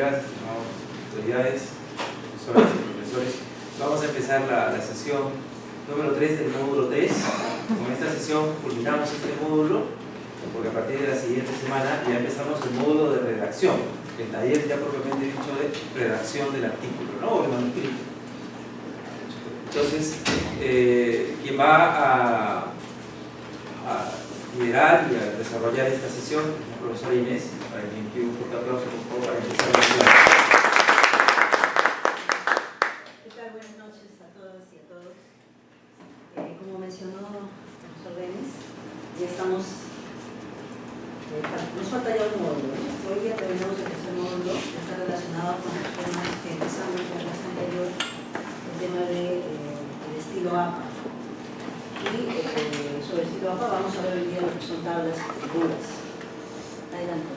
colegas, estimadas autoridades, profesoras y profesores, vamos a empezar la sesión número 3 del módulo 3. Con esta sesión culminamos este módulo, porque a partir de la siguiente semana ya empezamos el módulo de redacción, el taller ya propiamente dicho de redacción del artículo, ¿no? O el manuscrito. Entonces, quien va a liderar y a desarrollar esta sesión es la profesora Inés, para quien pido un fuerte aplauso, por favor, para empezar la clase. ¿Qué tal? Buenas noches a todas y a todos. Como mencionó el profesor Denis, ya estamos, nos falta ya un módulo, ¿no? Hoy día terminamos el tercer módulo, que está relacionado con los temas que empezamos en la clase anterior, el tema del estilo APA. Y sobre el estilo APA vamos a ver hoy día lo que son tablas y figuras. Adelante.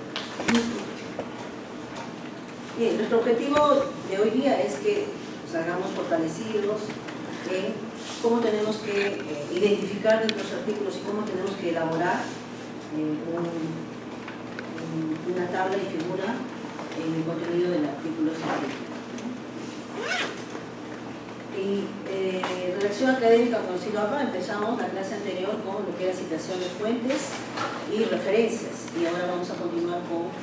Bien, nuestro objetivo de hoy día es que salgamos fortalecidos en cómo tenemos que identificar nuestros artículos y cómo tenemos que elaborar una tabla y figura en el contenido del artículo científico. Y redacción académica con estilo APA, empezamos la clase anterior con lo que era citación de fuentes y referencias, y ahora vamos a continuar con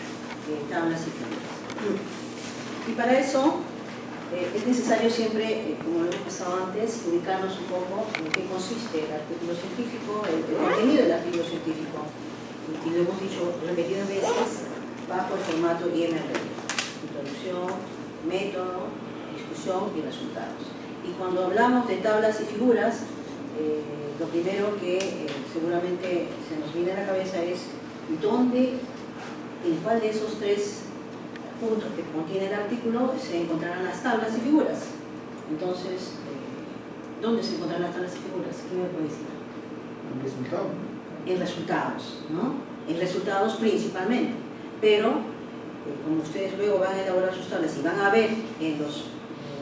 tablas y figuras. Y para eso es necesario siempre, como lo hemos pasado antes, ubicarnos un poco en qué consiste el artículo científico, el contenido del artículo científico, y lo hemos dicho repetidas veces, bajo el formato IMR: introducción, método, discusión y resultados. Y cuando hablamos de tablas y figuras, lo primero que seguramente se nos viene a la cabeza es en cuál de esos tres puntos que contiene el artículo se encontrarán las tablas y figuras. Entonces, ¿dónde se encontrarán las tablas y figuras? ¿Quién me puede decir? En resultados. En resultados, ¿no? En resultados principalmente. Pero, como ustedes luego van a elaborar sus tablas y van a ver en los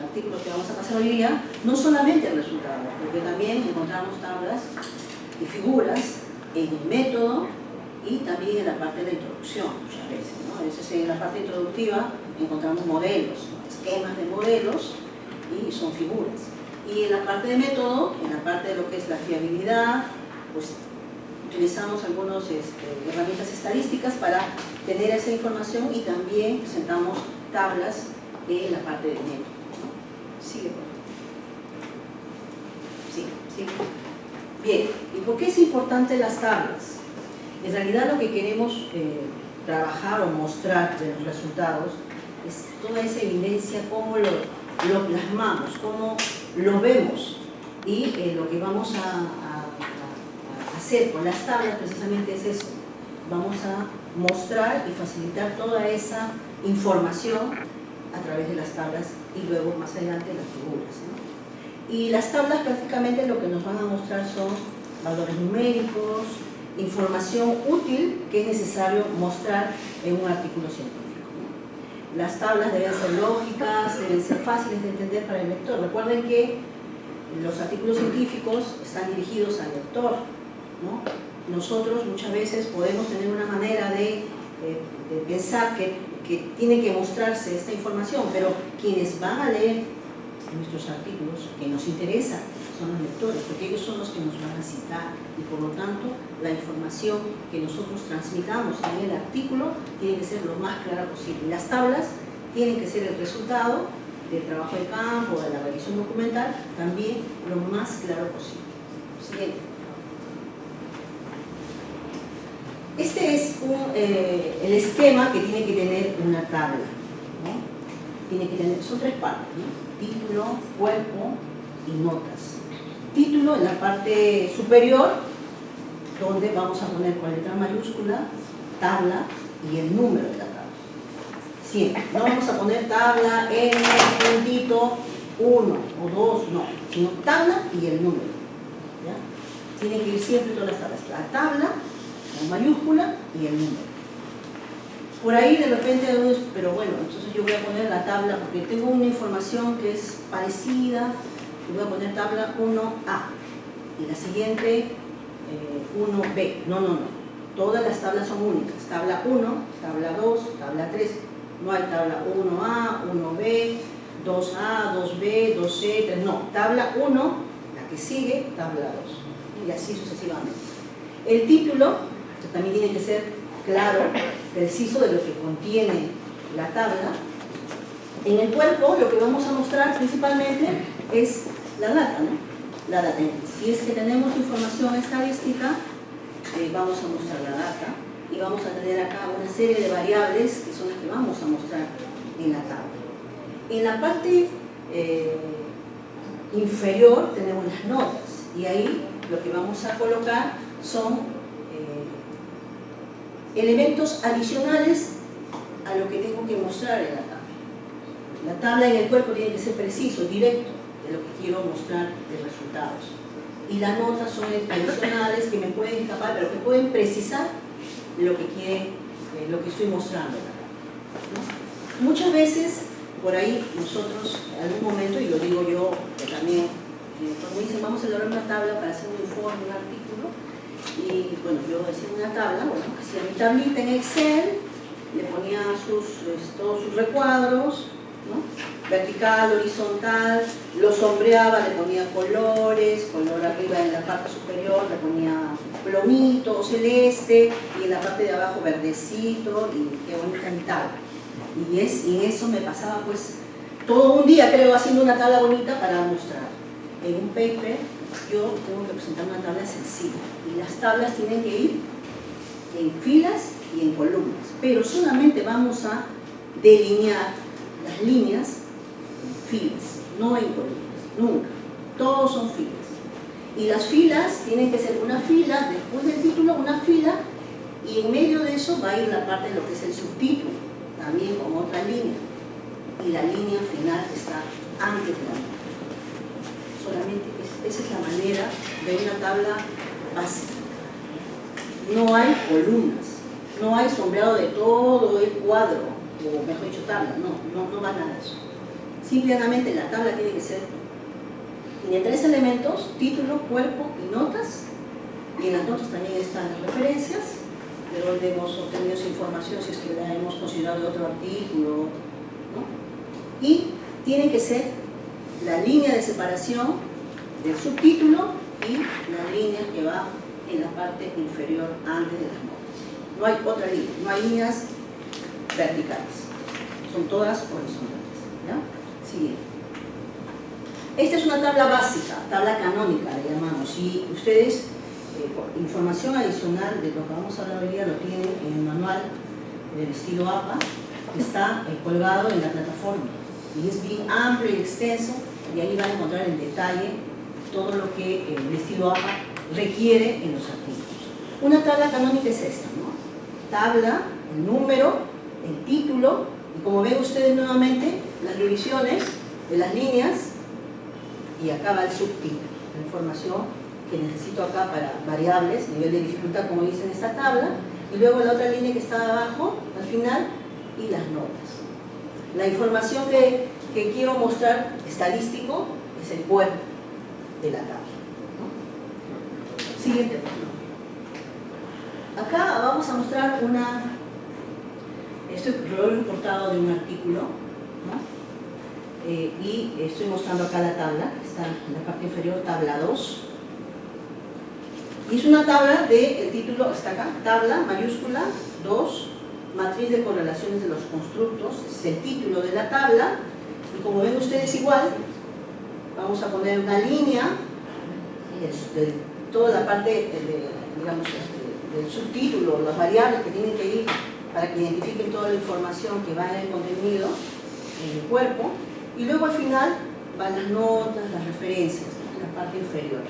artículos que vamos a pasar hoy día, no solamente el resultado, porque también encontramos tablas y figuras en el método y también en la parte de la introducción, muchas veces, ¿no? A veces en la parte introductiva encontramos modelos, ¿no? Esquemas de modelos, y son figuras. Y en la parte de método, en la parte de lo que es la fiabilidad, pues utilizamos algunas herramientas estadísticas para tener esa información, y también presentamos tablas en la parte de método. Sigue, por favor. Sí. Bien, ¿y por qué es importante las tablas? En realidad lo que queremos trabajar o mostrar de los resultados es toda esa evidencia, cómo lo plasmamos, cómo lo vemos, y lo que vamos a hacer con las tablas precisamente es eso. Vamos a mostrar y facilitar toda esa información a través de las tablas y luego más adelante las figuras, ¿no? Y las tablas prácticamente lo que nos van a mostrar son valores numéricos, información útil que es necesario mostrar en un artículo científico, ¿no? Las tablas deben ser lógicas, deben ser fáciles de entender para el lector. Recuerden que los artículos científicos están dirigidos al lector, ¿no? Nosotros muchas veces podemos tener una manera de pensar que tiene que mostrarse esta información, pero quienes van a leer nuestros artículos que nos interesan son los lectores, porque ellos son los que nos van a citar, y por lo tanto la información que nosotros transmitamos en el artículo tiene que ser lo más clara posible. Las tablas tienen que ser el resultado del trabajo de campo, de la revisión documental, también lo más claro posible. Siguiente. Este es el esquema que tiene que tener una tabla, ¿no? Tiene que tener, son tres partes, ¿no? Título, cuerpo y notas. Título en la parte superior, donde vamos a poner con letra mayúscula, tabla y el número de la tabla. Siempre. No vamos a poner tabla, N, puntito, 1 o 2, no, sino tabla y el número, ¿ya? Tienen que ir siempre todas las tablas. La tabla, con mayúscula, y el número. Por ahí de repente, pero bueno, entonces yo voy a poner la tabla, porque tengo una información que es parecida, y voy a poner tabla 1A, y la siguiente 1B. No. Todas las tablas son únicas. Tabla 1, tabla 2, tabla 3. No hay tabla 1A, 1B, 2A, 2B, 2C, 3, no. Tabla 1, la que sigue, tabla 2. Y así sucesivamente. El título también tiene que ser claro, preciso de lo que contiene la tabla. En el cuerpo lo que vamos a mostrar principalmente es la data, ¿no? La data. Si es que tenemos información estadística, vamos a mostrar la data y vamos a tener acá una serie de variables que son las que vamos a mostrar en la tabla. En la parte inferior tenemos las notas y ahí lo que vamos a colocar son elementos adicionales a lo que tengo que mostrar en la tabla. La tabla en el cuerpo tiene que ser preciso, directo de lo que quiero mostrar de resultados. Y las notas son adicionales que me pueden escapar, pero que pueden precisar lo que quiere, lo que estoy mostrando en la tabla, ¿no? Muchas veces, por ahí, nosotros, en algún momento, y lo digo yo que también, cuando me dicen vamos a elaborar una tabla para hacer un informe, un artículo, y bueno, yo hacía una tabla, bueno, hacía mi tablita en Excel, le ponía todos sus recuadros, ¿no? Vertical, horizontal, lo sombreaba, le ponía colores, color arriba en la parte superior le ponía plomito, celeste, y en la parte de abajo verdecito, y qué bonita mi tabla. Y en eso me pasaba pues todo un día, creo, haciendo una tabla bonita para mostrar. En un paper yo tengo que presentar una tabla sencilla, y las tablas tienen que ir en filas y en columnas, pero solamente vamos a delinear las líneas en filas, no en columnas, nunca. Todos son filas. Y las filas tienen que ser una fila, después del título una fila, y en medio de eso va a ir la parte de lo que es el subtítulo, también con otra línea. Y la línea final está antes de la nota. Solamente esa es la manera de una tabla básica. No hay columnas, no hay sombreado de todo el cuadro, o mejor dicho tabla, no va nada de eso. Simplemente la tabla tiene que ser, tiene 3 elementos: título, cuerpo y notas, y en las notas también están las referencias, de donde hemos obtenido esa información, si es que la hemos considerado de otro artículo, ¿no? Y tiene que ser la línea de separación del subtítulo y la línea que va en la parte inferior antes de las notas. No hay otra línea, no hay líneas verticales, son todas horizontales, ¿ya? Siguiente. Esta es una tabla básica, tabla canónica le llamamos, y ustedes, información adicional de lo que vamos a hablar hoy día lo tienen en el manual del estilo APA, que está colgado en la plataforma, y es bien amplio y extenso, y ahí van a encontrar en detalle todo lo que el estilo APA requiere en los artículos. Una tabla canónica es esta, ¿no? Tabla, el número, el título, y como ven ustedes nuevamente, las divisiones de las líneas, y acá va el subtítulo, la información que necesito acá para variables, nivel de dificultad como dice en esta tabla, y luego la otra línea que está abajo, al final, y las notas. La información que quiero mostrar, estadístico, es el cuerpo de la tabla, ¿no? Siguiente. Acá vamos a mostrar esto lo he importado de un artículo, ¿no? Y estoy mostrando acá la tabla, está en la parte inferior, tabla 2. Y es una tabla el título, está acá, tabla mayúscula 2, matriz de correlaciones de los constructos, es el título de la tabla, y como ven ustedes igual, vamos a poner una línea, de toda la parte, digamos, del subtítulo, las variables que tienen que ir para que identifiquen toda la información que va en el contenido, en el cuerpo, y luego al final van las notas, las referencias, ¿no? En la parte inferior.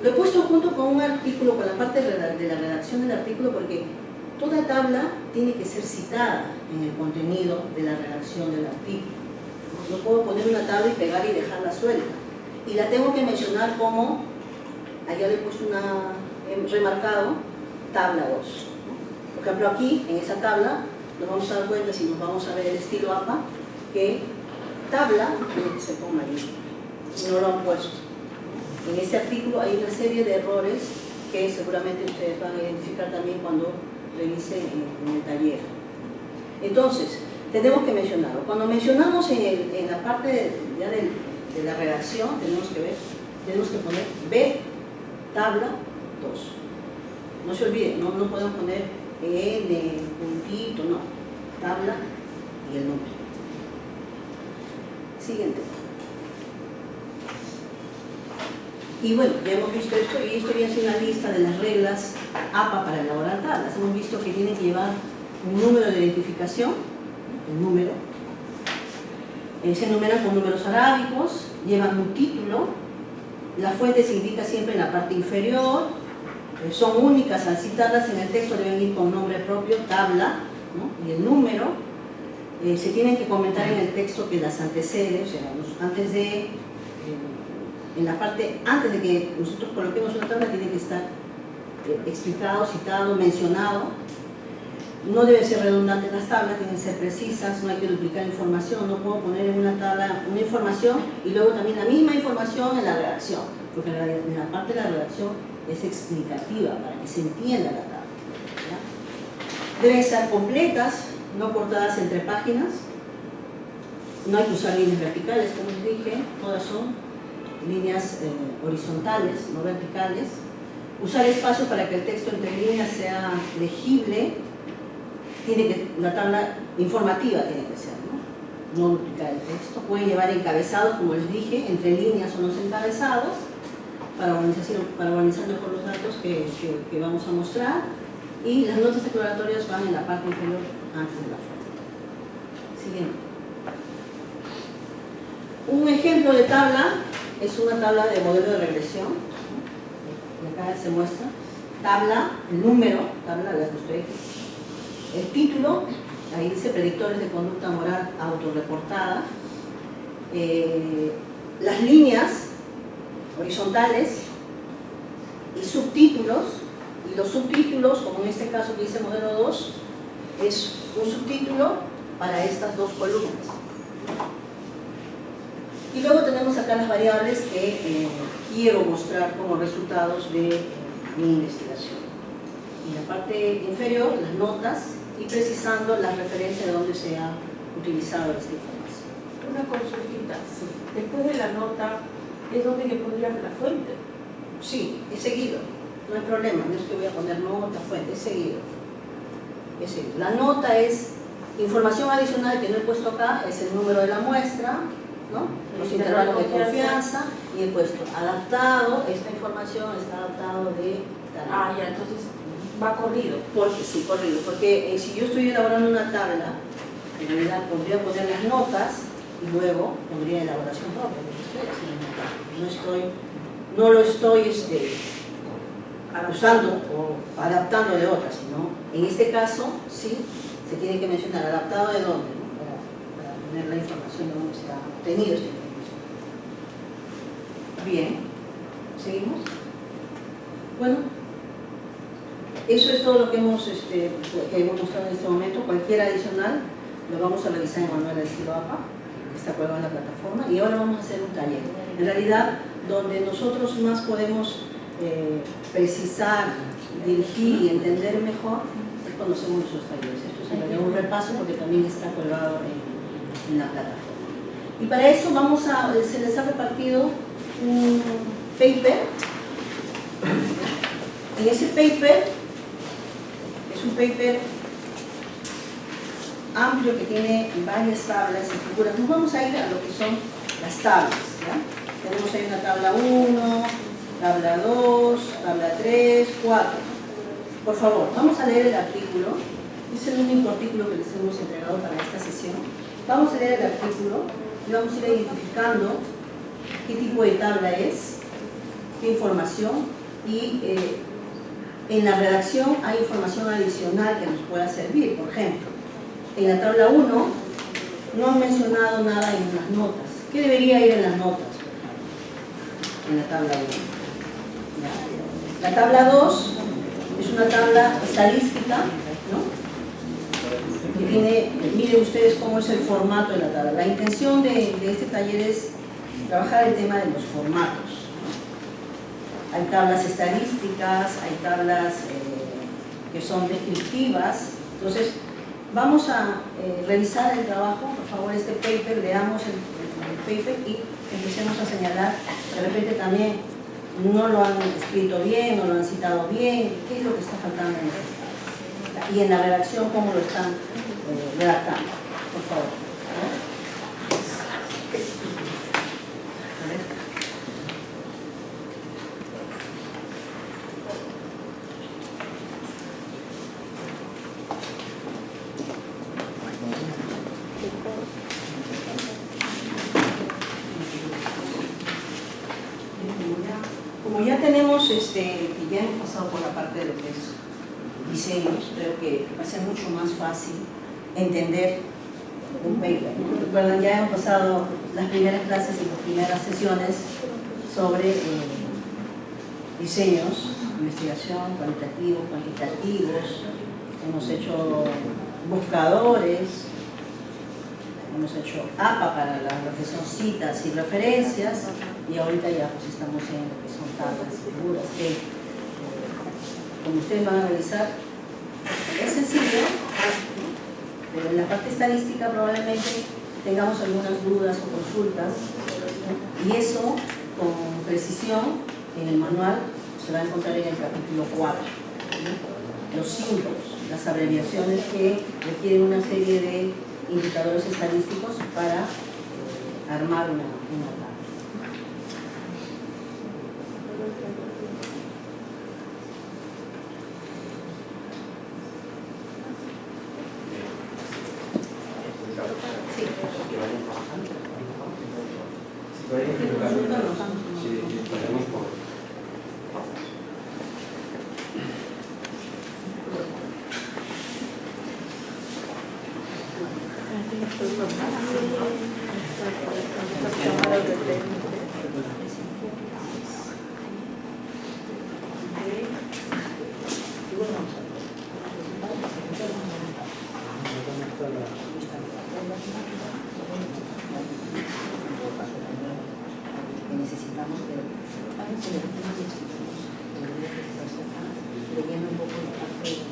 Lo he puesto junto con un artículo, con la parte de la redacción del artículo, porque toda tabla tiene que ser citada en el contenido de la redacción del artículo. No puedo poner una tabla y pegar y dejarla suelta. Y la tengo que mencionar como, allá le he puesto he remarcado, tabla 2. Por ejemplo, aquí, en esa tabla, nos vamos a dar cuenta, si nos vamos a ver el estilo APA, que tabla tiene que ser con mayúscula. No lo han puesto. En este artículo hay una serie de errores que seguramente ustedes van a identificar también cuando revisen en el taller. Entonces, tenemos que mencionarlo. Cuando mencionamos en la parte de la redacción, tenemos que poner B, tabla 2. No se olviden, no podemos poner N, puntito, no. Tabla y el número. Siguiente. Y bueno, ya hemos visto esto, y esto ya es una lista de las reglas APA para elaborar tablas. Hemos visto que tienen que llevar un número de identificación, el número, se enumeran con números arábicos, llevan un título, la fuente se indica siempre en la parte inferior, son únicas, al citarlas en el texto deben ir con nombre propio, tabla, ¿no? Y el número, se tienen que comentar en el texto que las antecede, o sea, antes de, en la parte, antes de que nosotros coloquemos una tabla, tiene que estar explicado, citado, mencionado. No deben ser redundantes las tablas, tienen que ser precisas, no hay que duplicar información, no puedo poner en una tabla una información y luego también la misma información en la redacción, porque en la parte de la redacción es explicativa para que se entienda la tabla, ¿ya? Deben ser completas, no cortadas entre páginas, no hay que usar líneas verticales, como les dije, todas son líneas horizontales, no verticales. Usar espacio para que el texto entre líneas sea legible. La tabla informativa tiene que ser, ¿no? No duplicar el texto. Puede llevar encabezados, como les dije, entre líneas o los encabezados, para organizar mejor los datos que vamos a mostrar. Y las notas declaratorias van en la parte inferior antes de la fuente. Siguiente. Un ejemplo de tabla es una tabla de modelo de regresión. Y acá se muestra tabla, el número, tabla de la que estoy aquí. El título, ahí dice predictores de conducta moral autorreportada. Las líneas horizontales y subtítulos. Y los subtítulos, como en este caso que dice modelo 2, es un subtítulo para estas dos columnas. Y luego tenemos acá las variables que quiero mostrar como resultados de mi investigación. En la parte inferior, las notas y precisando las referencias de dónde se ha utilizado esta información. Una consultita. Después de la nota, ¿es donde le pondrías la fuente? Sí, es seguido. No hay problema, no es que voy a poner nota, fuente, es seguido. Es seguido. La nota es información adicional que no he puesto acá, es el número de la muestra, ¿no? Los intervalos de confianza, y he puesto adaptado, esta información está adaptado de tal. Ah, ya, entonces va corrido. Porque sí, corrido, porque si yo estoy elaborando una tabla, en realidad podría poner las notas y luego pondría elaboración propia, porque estoy haciendo una tabla. No lo estoy usando o adaptando de otra, sino en este caso sí se tiene que mencionar adaptado de dónde, ¿no? para tener la información de dónde se ha obtenido esta información. Bien, ¿seguimos? Bueno, eso es todo lo que hemos mostrado en este momento. Cualquier adicional lo vamos a revisar en Manual del estilo APA, que está colgado en la plataforma, y ahora vamos a hacer un taller. En realidad, donde nosotros más podemos precisar, dirigir y entender mejor es cuando hacemos nuestros talleres. Esto es en realidad un repaso porque también está colgado en la plataforma. Y para eso se les ha repartido un paper. En ese paper, es un paper amplio que tiene varias tablas y figuras. Nos vamos a ir a lo que son las tablas, ¿ya? Tenemos ahí una tabla 1, tabla 2, tabla 3, 4. Por favor, vamos a leer el artículo. Es el único artículo que les hemos entregado para esta sesión. Vamos a leer el artículo y vamos a ir identificando qué tipo de tabla es, qué información, y en la redacción hay información adicional que nos pueda servir. Por ejemplo, en la tabla 1 no han mencionado nada en las notas. ¿Qué debería ir en las notas? En la tabla 1. La tabla 2 es una tabla estadística, ¿no? Que tiene, miren ustedes cómo es el formato de la tabla. La intención de este taller es trabajar el tema de los formatos. Hay tablas estadísticas, hay tablas que son descriptivas. Entonces, Vamos a revisar el trabajo, por favor, este paper, leamos el paper y empecemos a señalar, de repente también no lo han escrito bien, no lo han citado bien, qué es lo que está faltando en este caso. Y en la redacción, cómo lo están redactando, por favor. Como ya tenemos, y ya hemos pasado por la parte de lo que es diseños, creo que va a ser mucho más fácil entender un paper. Recuerdan, ya hemos pasado las primeras clases y las primeras sesiones sobre diseños, investigación, cualitativos, cuantitativos, hemos hecho buscadores, hemos hecho APA para lo que son citas y referencias, y ahorita ya pues estamos en lo que son tablas y figuras, que como ustedes van a revisar, es sencillo, pero en la parte estadística probablemente tengamos algunas dudas o consultas, ¿no? Y eso con precisión en el manual se va a encontrar en el capítulo 4, ¿no? Los símbolos, las abreviaciones que requieren una serie de indicadores estadísticos para armar una tabla. Necesitamos que leyendo un poco la parte de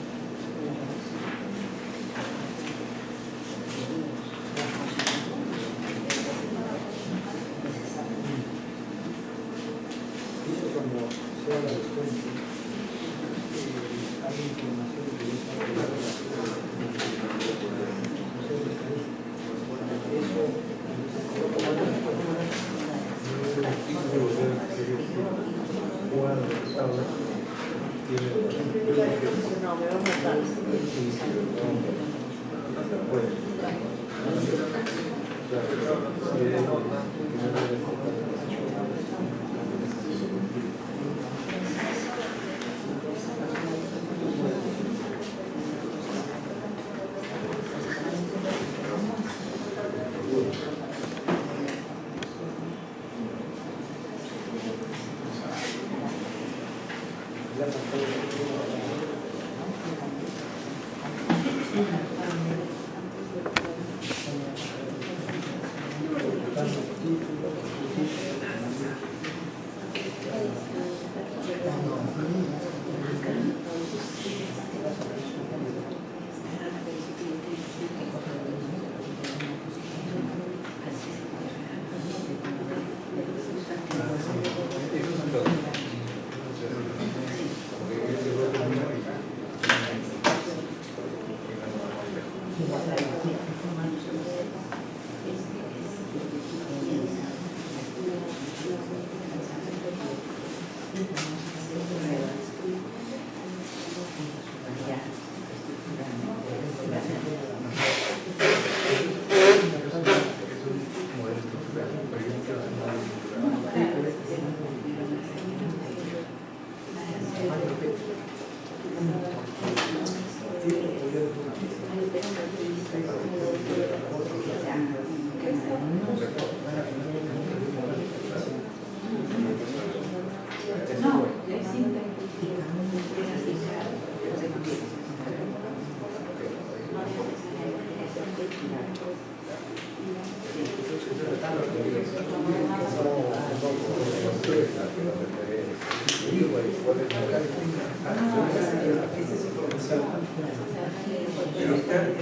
No.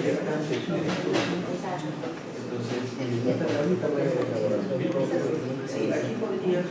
Sí, aquí podría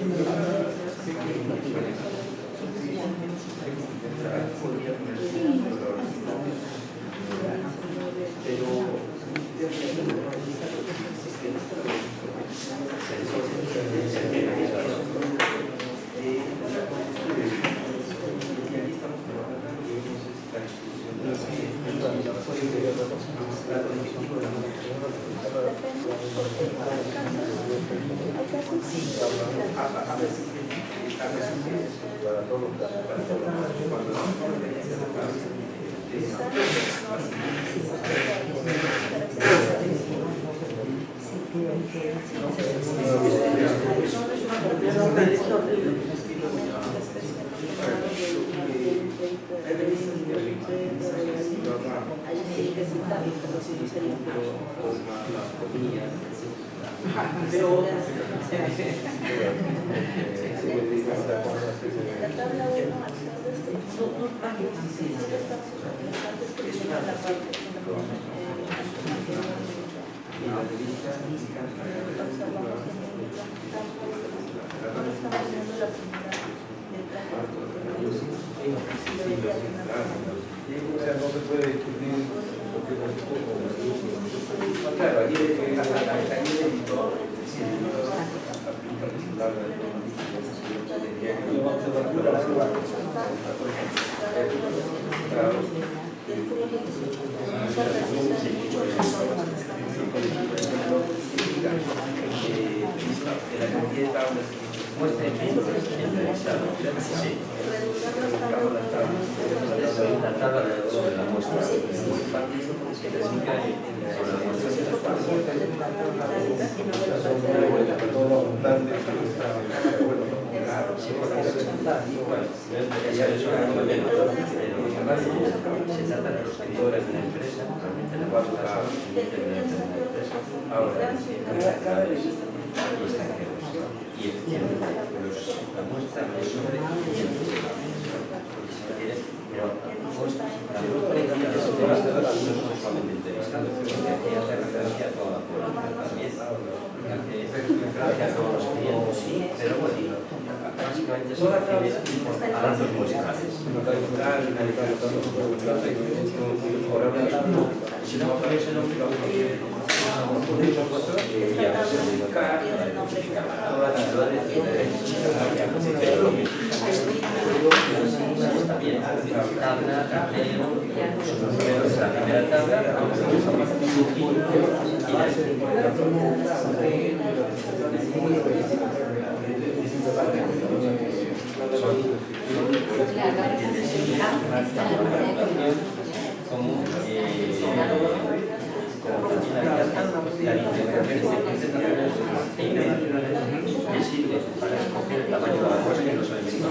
No se puede discutir porque claro, aquí el editor la cantidad de tablas muestra en entrevistado. Sí. La tabla sobre la muestra. Se trata de los seguidores de la empresa, realmente le va a tocar ahora y la muestra es sobre pero no solamente entrevistando, que hace referencia a toda la población también, hace referencia a todos los clientes, pero bueno, básicamente se refiere a datos musicales. Si no pones el nombre, está bien, tabla, la primera tabla, para escoger el tamaño de la muestra y los elementos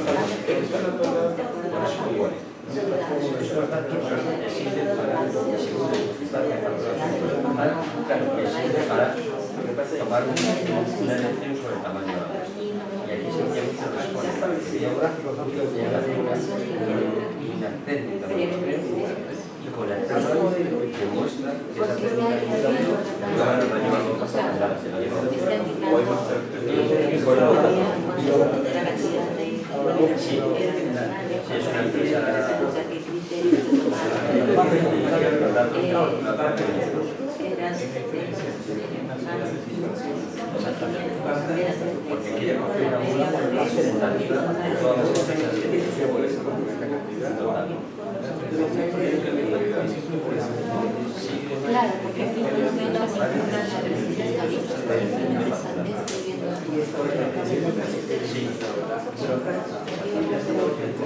por eso igual. Esos datos sirven para tomar una elección sobre el tamaño de la muestra. Y aquí sencillamente responde geográfico, y una técnica de los clientes y con la tabla que muestra esa técnica lo van a llevar sí, es una empresa porque quiere coger una representativa de todas las empresas claro, porque aquí por lo menos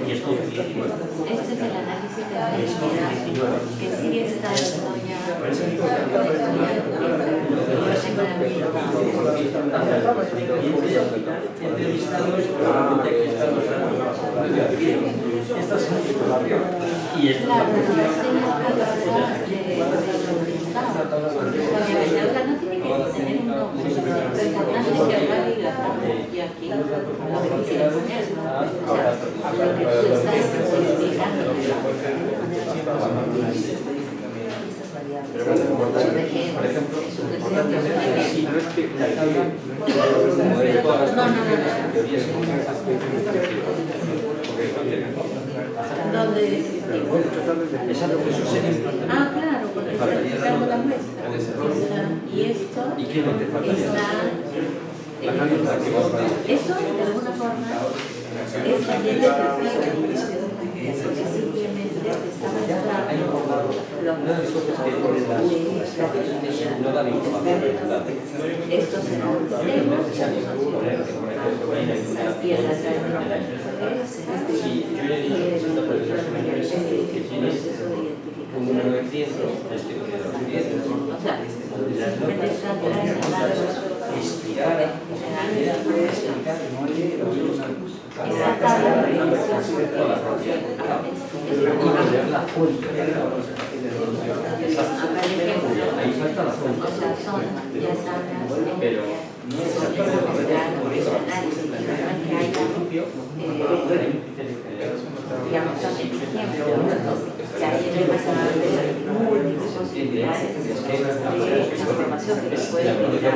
y es todo 19. este es el análisis de la identidad que sigue estando ya y esto y aquí lo que quieres poner, o sea, lo que tú estás especificando. Por ejemplo, si no es que la idea de todas las teorías ¿Dónde? exacto, eso sería Ah, claro, porque está explicando la muestra. Y esto ¿y qué no te faltaría? está... Eso, de alguna forma, es también de tercero, porque simplemente te está mostrando los no da información. estos serán los temas, las piedras de Si yo ya he dicho que esta persona que tiene un número de 100, este que de los 10, o sea, simplemente están inspirada, esa tabla de la fuente. Ahí falta la fuente. o sea, son las tablas Pero digamos, son ejemplos que hay en el pasado de múltiples posibilidades de transformación que se puede utilizar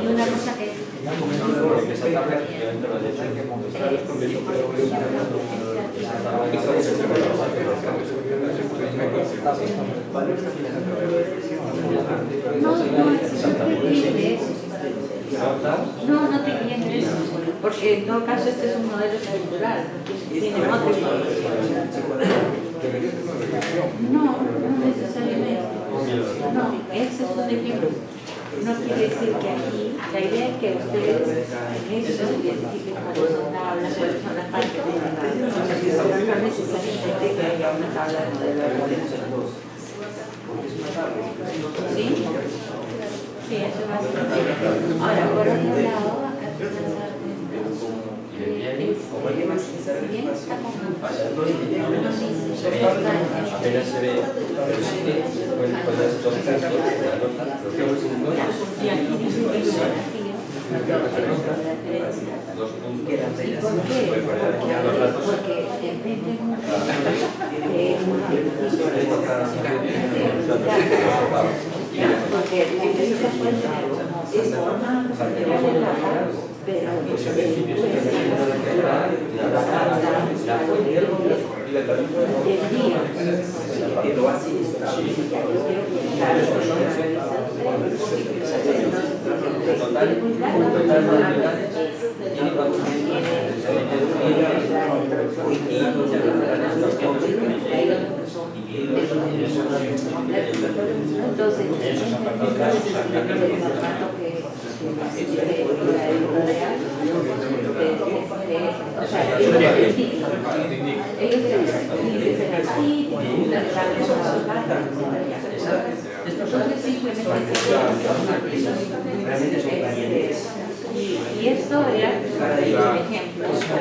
y una cosa que no te viene eso, porque en todo caso este es un modelo estructural, tiene otra información. No necesariamente. No, ese es un ejemplo. No quiere decir que aquí, la idea es que ustedes en eso identifiquen cuáles son tablas, cuáles son las partes de la tabla. No necesariamente que haya una tabla de modelo de modelo. ¿Sí? Sí, eso va a ser. Ahora, por otro lado, acá se va a dar bien está apenas se ve, pero sí que cuando es todo y aquí dice que es dos puntos. ¿Y por qué? Porque depende mucho porque esta puede tener como forma material en la cara, pero entonces, y esto era un ejemplo. O sea,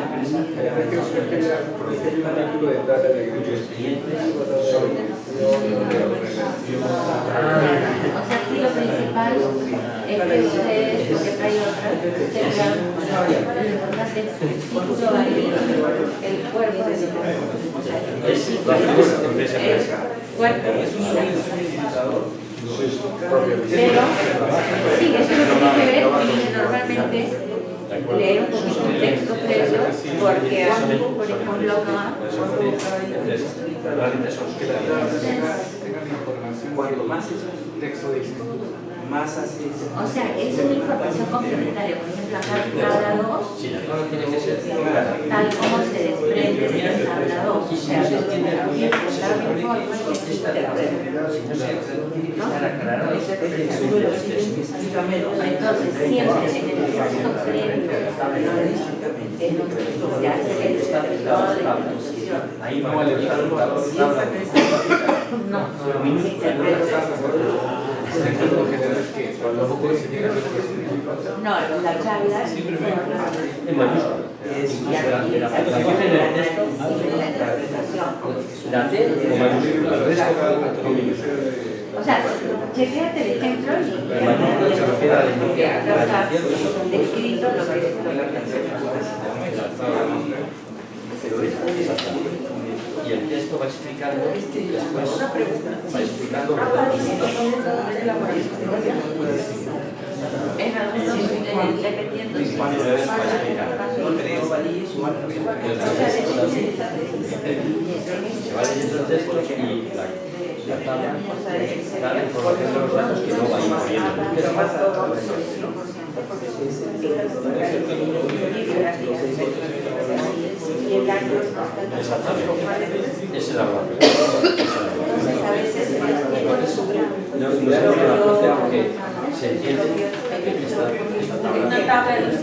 aquí lo principal es que ustedes, porque hay otra, tengan lo importante es el título ahí, el cuerpo de el cuerpo pero sí, eso es lo que tiene que ver y normalmente leer un poquito un texto preso porque a mí, por ejemplo, Cuanto más texto dice, más así. o sea, es una información complementaria, por ejemplo, acá tabla 2, tal como se desprende de la tabla 2, o sea, la forma que se interpreta. Entonces, siempre en el texto previo en donde ya se le desarrolló la información. Ahí va a leer No, se interpreta. No, la tabla en mayúscula. La T como mayúscula, el resto con minúscula. o sea, chequéate el ejemplo y descrito lo que es. Exactamente. Y el texto va explicando, después va explicando En algunos, dependiendo si se va leyendo el texto y la tabla da la información de los datos que no va imponiendo. Exactamente. Esa es la relación. No es una relación porque se entiende que esta tabla una tabla de los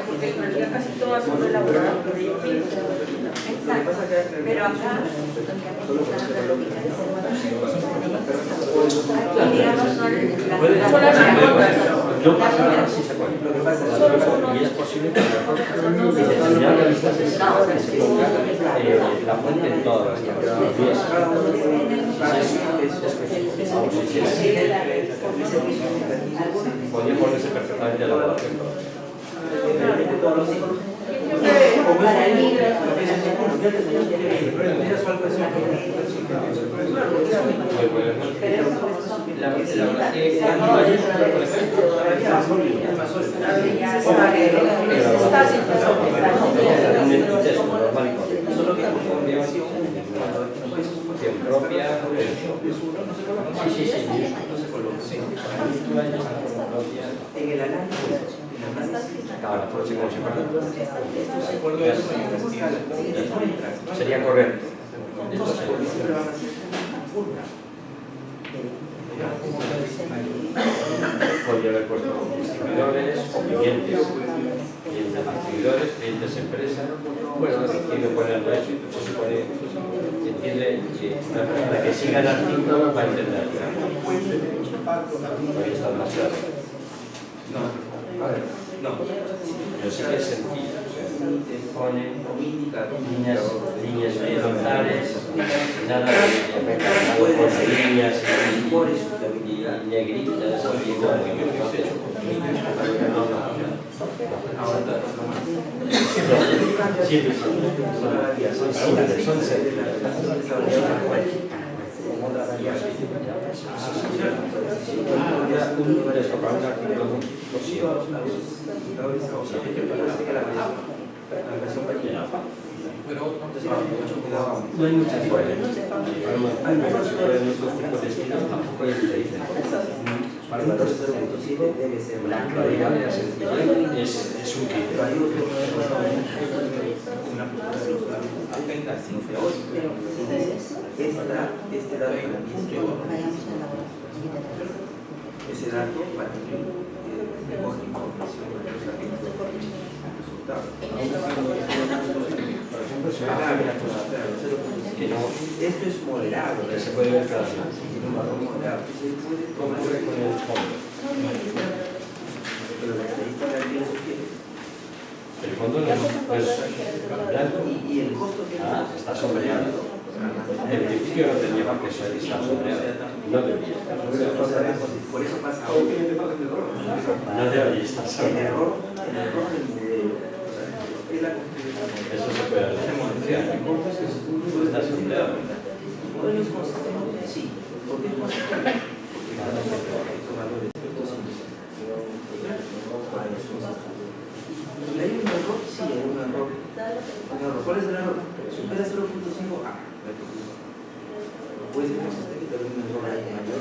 porque en realidad casi todas son elaboradas por ellos mismos. Exacto. Pero acá, digamos, son las remotas. No pasa nada si se puede. Y es posible que determinadas revistas se ponga la fuente en todas las tablas. Podría ponerse perfectamente la relación. Para el libro, La verdad que por propia. En el análisis, sería correcto. Podría haber puesto distribuidores o clientes. Clientes distribuidores, clientes empresas. Bueno, aquí no ponerlo eso, se supone, entiende que una persona que siga el artículo va a entender. Ahí está más claro. no. Pero sí que es sencillo. Pone líneas horizontales, nada de recargado por líneas y negritas, son no hay mucha diferencia. Hay nuestros tipos de estilos tampoco hay mucha diferencia. Para la 0.7 debe ser la claridad y la sencillez es un criterio. Este dato también es ese dato para que mejor información de los resultados. Por ejemplo, se ve que no, Esto es moderado, que se puede ver cada vez. moderado. ¿Cómo ocurre con el fondo? Pero la estadística aquí lo sugiere. El fondo no es blanco. Y el costo que Está sombreado. En principio no tendría por qué estar sombreado. No debería estar sombreado. por eso pasa ahora. No debería estar El sombreado. error del modelo es la construcción. Eso se puede denunciar. Está sombreado. ¿Cuál es consistente? Sí. ¿Por qué es consistente? ¿Y hay un error? Sí, hay un error. ¿Cuál es el error? Supera 0.5. Puede ser consistente, pero hay un error ahí mayor.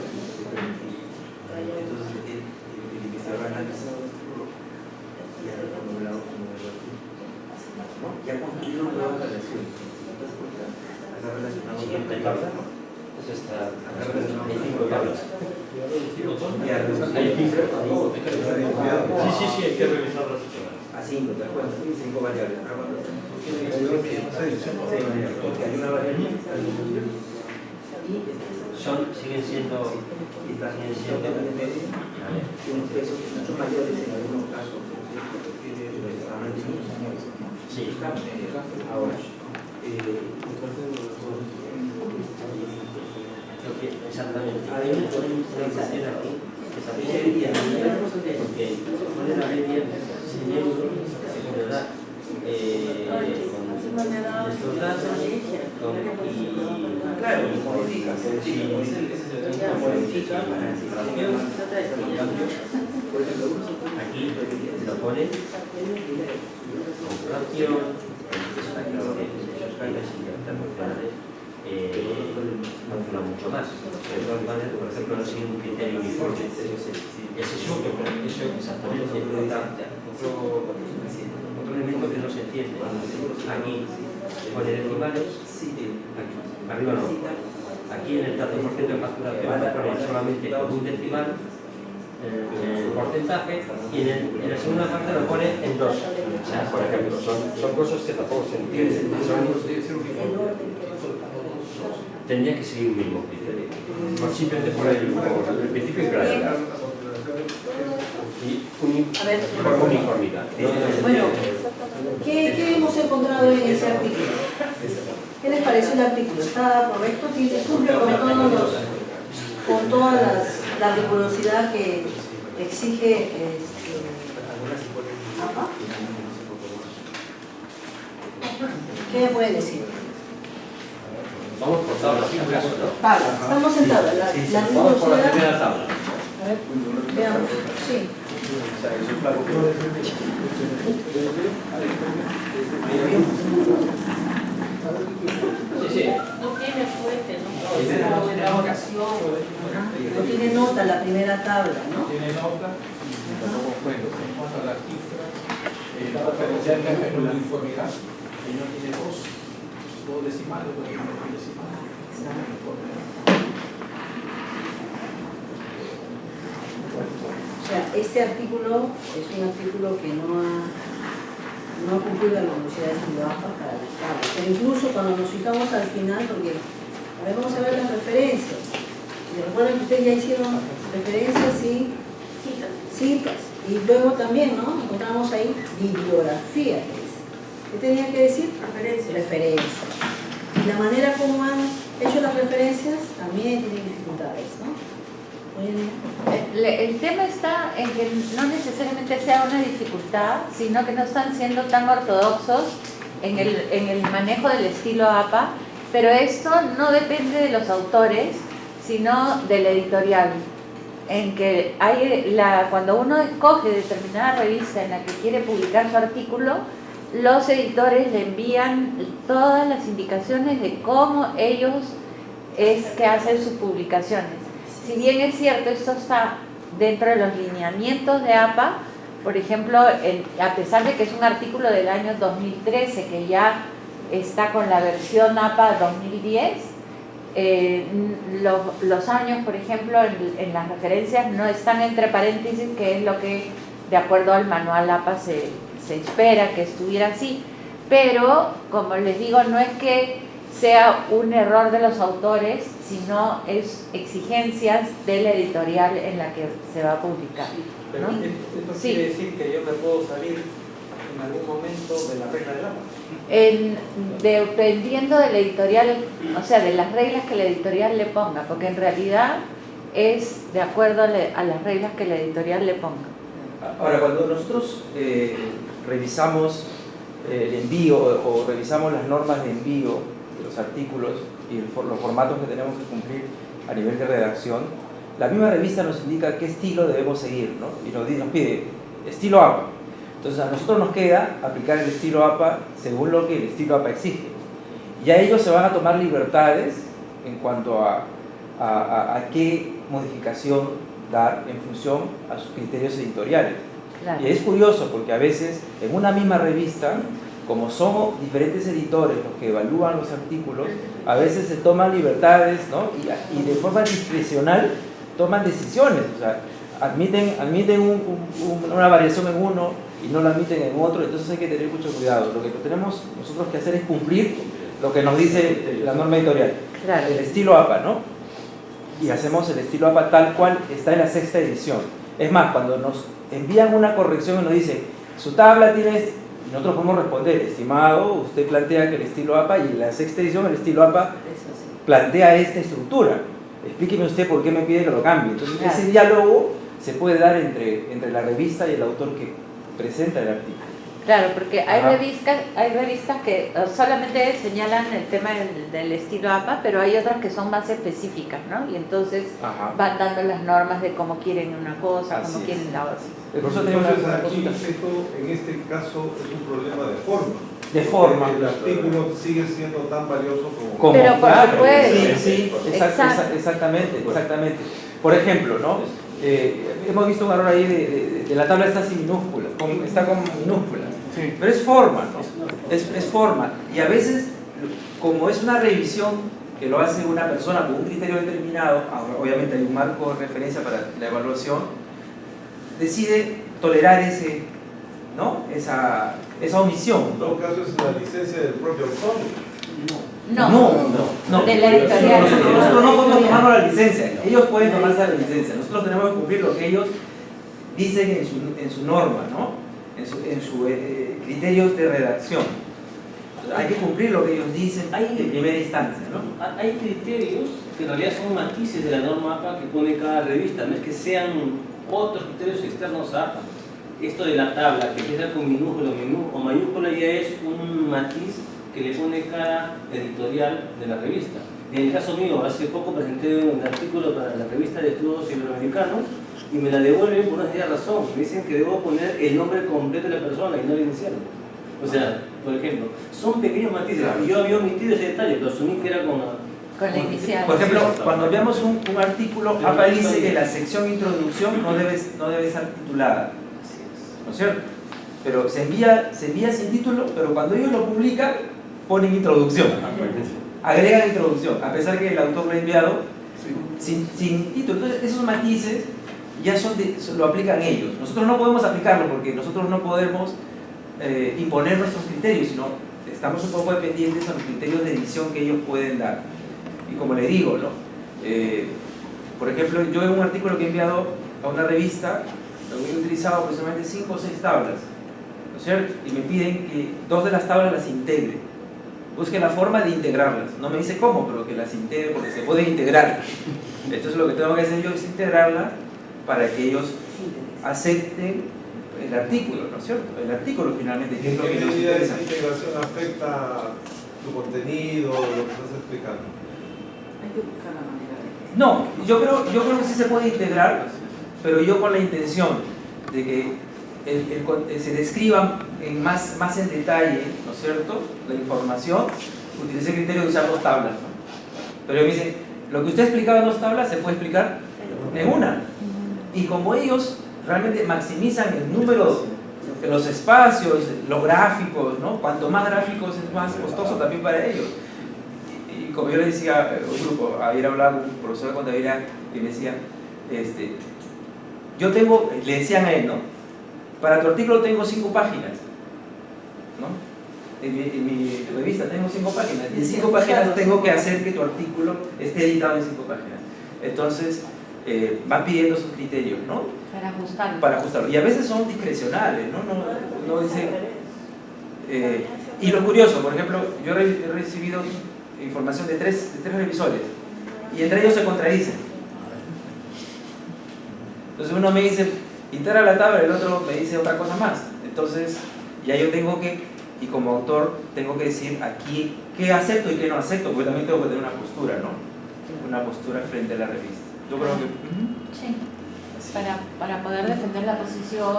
Entonces, el investigador ha analizado y ha reformulado como error. Y ha construido nuevas relaciones. Acá relacionado Siguiente tabla. Es esta. Hay 5 tablas. Hay 5. Sí, hay que revisarlas. A 5, ¿te acuerdas? 5 variables. Porque hay una variable Siguen siendo unos pesos mucho mayores en algunos casos. sí. Ahora, Exactamente. hay una diferenciación aquí. Esa media, porque ¿cuál es la media? 100 euros. estos datos Claro, modifica. Sí, modifica para aquí lo pone computación, funciona mucho más. Por ejemplo, no sigue un criterio uniforme. Ese es otro, eso exactamente. Otro elemento que no se entiende. Aquí pone decimales, aquí, arriba no. Aquí en el tanto por ciento de facturación va a poner solamente un decimal, el porcentaje, y en la segunda parte lo pone en 2. O sea, por ejemplo, son cosas que tampoco se entienden. Tendría que seguir un mismo criterio. Simplemente por el principio y claridad. Y por uniformidad. Bueno, ¿qué hemos encontrado en ese artículo? ¿Qué les pareció el artículo? ¿Está correcto? ¿Cumple con toda la rigurosidad que exige APA? ¿Qué me pueden decir? Vamos por tablas, si acaso, ¿no? Tabla, estamos en tabla. La Vamos por la rigurosidad. primera tabla. A ver, veamos. Sí. Sí, sí. No tiene fuente, No tiene nota la primera tabla, ¿no? Tiene nota y tampoco cuento. En cuanto a las cifras, la referencia es una uniformidad. Y no tiene dos decimales, dos decimales. O sea, este artículo es un artículo que no ha cumplido la velocidad de estilo APA para las tablas. Pero incluso cuando nos fijamos al final, porque a ver, vamos a ver las referencias. Y recuerden que ustedes ya hicieron referencias y citas. Y luego también, ¿no? Encontramos ahí bibliografía. ¿Qué tenía que decir? Referencias. Y la manera como han hecho las referencias también tiene dificultades, ¿no? El tema está en que no necesariamente sea una dificultad, sino que no están siendo tan ortodoxos en el manejo del estilo APA, pero esto no depende de los autores, sino del editorial. En que cuando uno escoge determinada revista en la que quiere publicar su artículo, los editores le envían todas las indicaciones de cómo ellos es que hacen sus publicaciones. Si bien es cierto, esto está dentro de los lineamientos de APA, por ejemplo, a pesar de que es un artículo del año 2013 que ya está con la versión APA 2010, los años, por ejemplo, en las referencias no están entre paréntesis, que es lo que de acuerdo al manual APA se espera que estuviera así, pero como les digo, no es que sea un error de los autores, sino es exigencias de la editorial en la que se va a publicar, Pero ¿no? esto Sí. quiere decir que yo me puedo salir en algún momento de la regla del APA. Dependiendo de la editorial, o sea, de las reglas que la editorial le ponga, porque en realidad es de acuerdo a las reglas que la editorial le ponga. Ahora, cuando nosotros revisamos el envío o revisamos las normas de envío de los artículos y los formatos que tenemos que cumplir a nivel de redacción, la misma revista nos indica qué estilo debemos seguir, ¿no? Y nos pide estilo APA. Entonces a nosotros nos queda aplicar el estilo APA según lo que el estilo APA exige. Y a ellos se van a tomar libertades en cuanto a qué modificación dar en función a sus criterios editoriales. Claro. Y es curioso porque a veces en una misma revista, como son diferentes editores los que evalúan los artículos, a veces se toman libertades, ¿no? y de forma discrecional toman decisiones, o sea, admiten una variación en uno y no la admiten en otro, entonces hay que tener mucho cuidado. Lo que tenemos nosotros que hacer es cumplir lo que nos dice la norma editorial, Claro. el estilo APA, ¿no? Y hacemos el estilo APA tal cual está en la 6ª edición. Es más, cuando nos envían una corrección y nos dicen, su tabla tiene... Nosotros podemos responder, estimado, usted plantea que el estilo APA, y en la 6ª edición el estilo APA plantea esta estructura. Explíqueme usted por qué me pide que lo cambie. Entonces, Claro. ese diálogo se puede dar entre la revista y el autor que presenta el artículo. Claro, porque hay Ajá. revistas que solamente señalan el tema del estilo APA, pero hay otras que son más específicas, ¿no? Y entonces Ajá. van dando las normas de cómo quieren una cosa, Así cómo es. quieren la otra. Por eso tengo Entonces una aquí consulta. esto, en este caso es un problema de forma. De forma. El artículo sigue siendo tan valioso como... Como, Pero por claro, supuesto. sí, sí, Exacto. exactamente, exactamente. Por ejemplo, ¿no? Hemos visto un error ahí de la tabla está sin minúscula, está con minúscula. Pero es forma, ¿no? Es forma. Y a veces, como es una revisión que lo hace una persona con un criterio determinado, obviamente hay un marco de referencia para la evaluación, decide tolerar ¿no? esa omisión. En todo caso es la licencia del propio autor. No, de la editorial. Nosotros no podemos tomarnos la licencia, ellos pueden tomarse la licencia, nosotros tenemos que cumplir lo que ellos dicen en su norma, ¿no? en sus criterios de redacción. Hay que cumplir lo que ellos dicen en primera instancia, ¿no? Hay criterios que en realidad son matices de la norma APA que pone cada revista, no es que sean otros criterios externos a APA. Esto de la tabla, que empieza con minúscula o mayúscula, ya es un matiz que le pone cada editorial de la revista. En el caso mío, hace poco presenté un artículo para la revista de estudios iberoamericanos y me la devuelven por una sencilla razón. Me dicen que debo poner el nombre completo de la persona y no la inicial. O sea, por ejemplo, son pequeños matices. Y yo había omitido ese detalle, pero asumí que era con la inicial. Por ejemplo, cuando veamos un artículo, APA dice que la sección introducción no debe estar titulada, ¿no es cierto? Pero se envía sin título, pero cuando ellos lo publican, ponen introducción. Agregan introducción, a pesar que el autor lo ha enviado sin título. Entonces, esos matices ya lo aplican ellos. Nosotros no podemos aplicarlo porque nosotros no podemos imponer nuestros criterios, sino estamos un poco dependientes a los criterios de edición que ellos pueden dar. Y como le digo, ¿no? Por ejemplo, yo en un artículo que he enviado a una revista, he utilizado aproximadamente 5 o 6 tablas, ¿no es cierto? Y me piden que 2 de las tablas las integre. Busque la forma de integrarlas. No me dice cómo, pero que las integre porque se puede integrar. Entonces lo que tengo que hacer yo es integrarlas para que ellos acepten el artículo, ¿no es cierto? El artículo finalmente, que es ¿En lo qué que nos medida interesa. esa integración afecta tu contenido, lo que estás explicando? Hay que buscar la manera de... No, yo creo que sí se puede integrar, pero yo con la intención de que se describa más en detalle, ¿no es cierto?, la información, utilicé el criterio de usar 2 tablas, ¿no? Pero me dicen, lo que usted explicaba en 2 tablas se puede explicar en una. Y como ellos realmente maximizan el número de los espacios, los gráficos, ¿no? Cuanto más gráficos es más costoso también para ellos. Y como yo le decía a un grupo, ayer hablaba con un profesor de contabilidad y me decía, le decían a él, ¿no? Para tu artículo tengo 5 páginas, ¿no? En mi revista tengo 5 páginas, y en 5 páginas tengo que hacer que tu artículo esté editado en 5 páginas. Entonces, van pidiendo sus criterios, ¿no? Para ajustarlo. Para ajustarlo. Y a veces son discrecionales, ¿no? No dicen... y lo curioso, por ejemplo, yo he recibido información de 3 revisores, y entre ellos se contradicen. Entonces uno me dice, integra la tabla, el otro me dice otra cosa más. Entonces, ya yo tengo que, y como autor, tengo que decir aquí qué acepto y qué no acepto, porque también tengo que tener una postura, ¿no? Una postura frente a la revista. Yo creo que... Sí, para poder defender la posición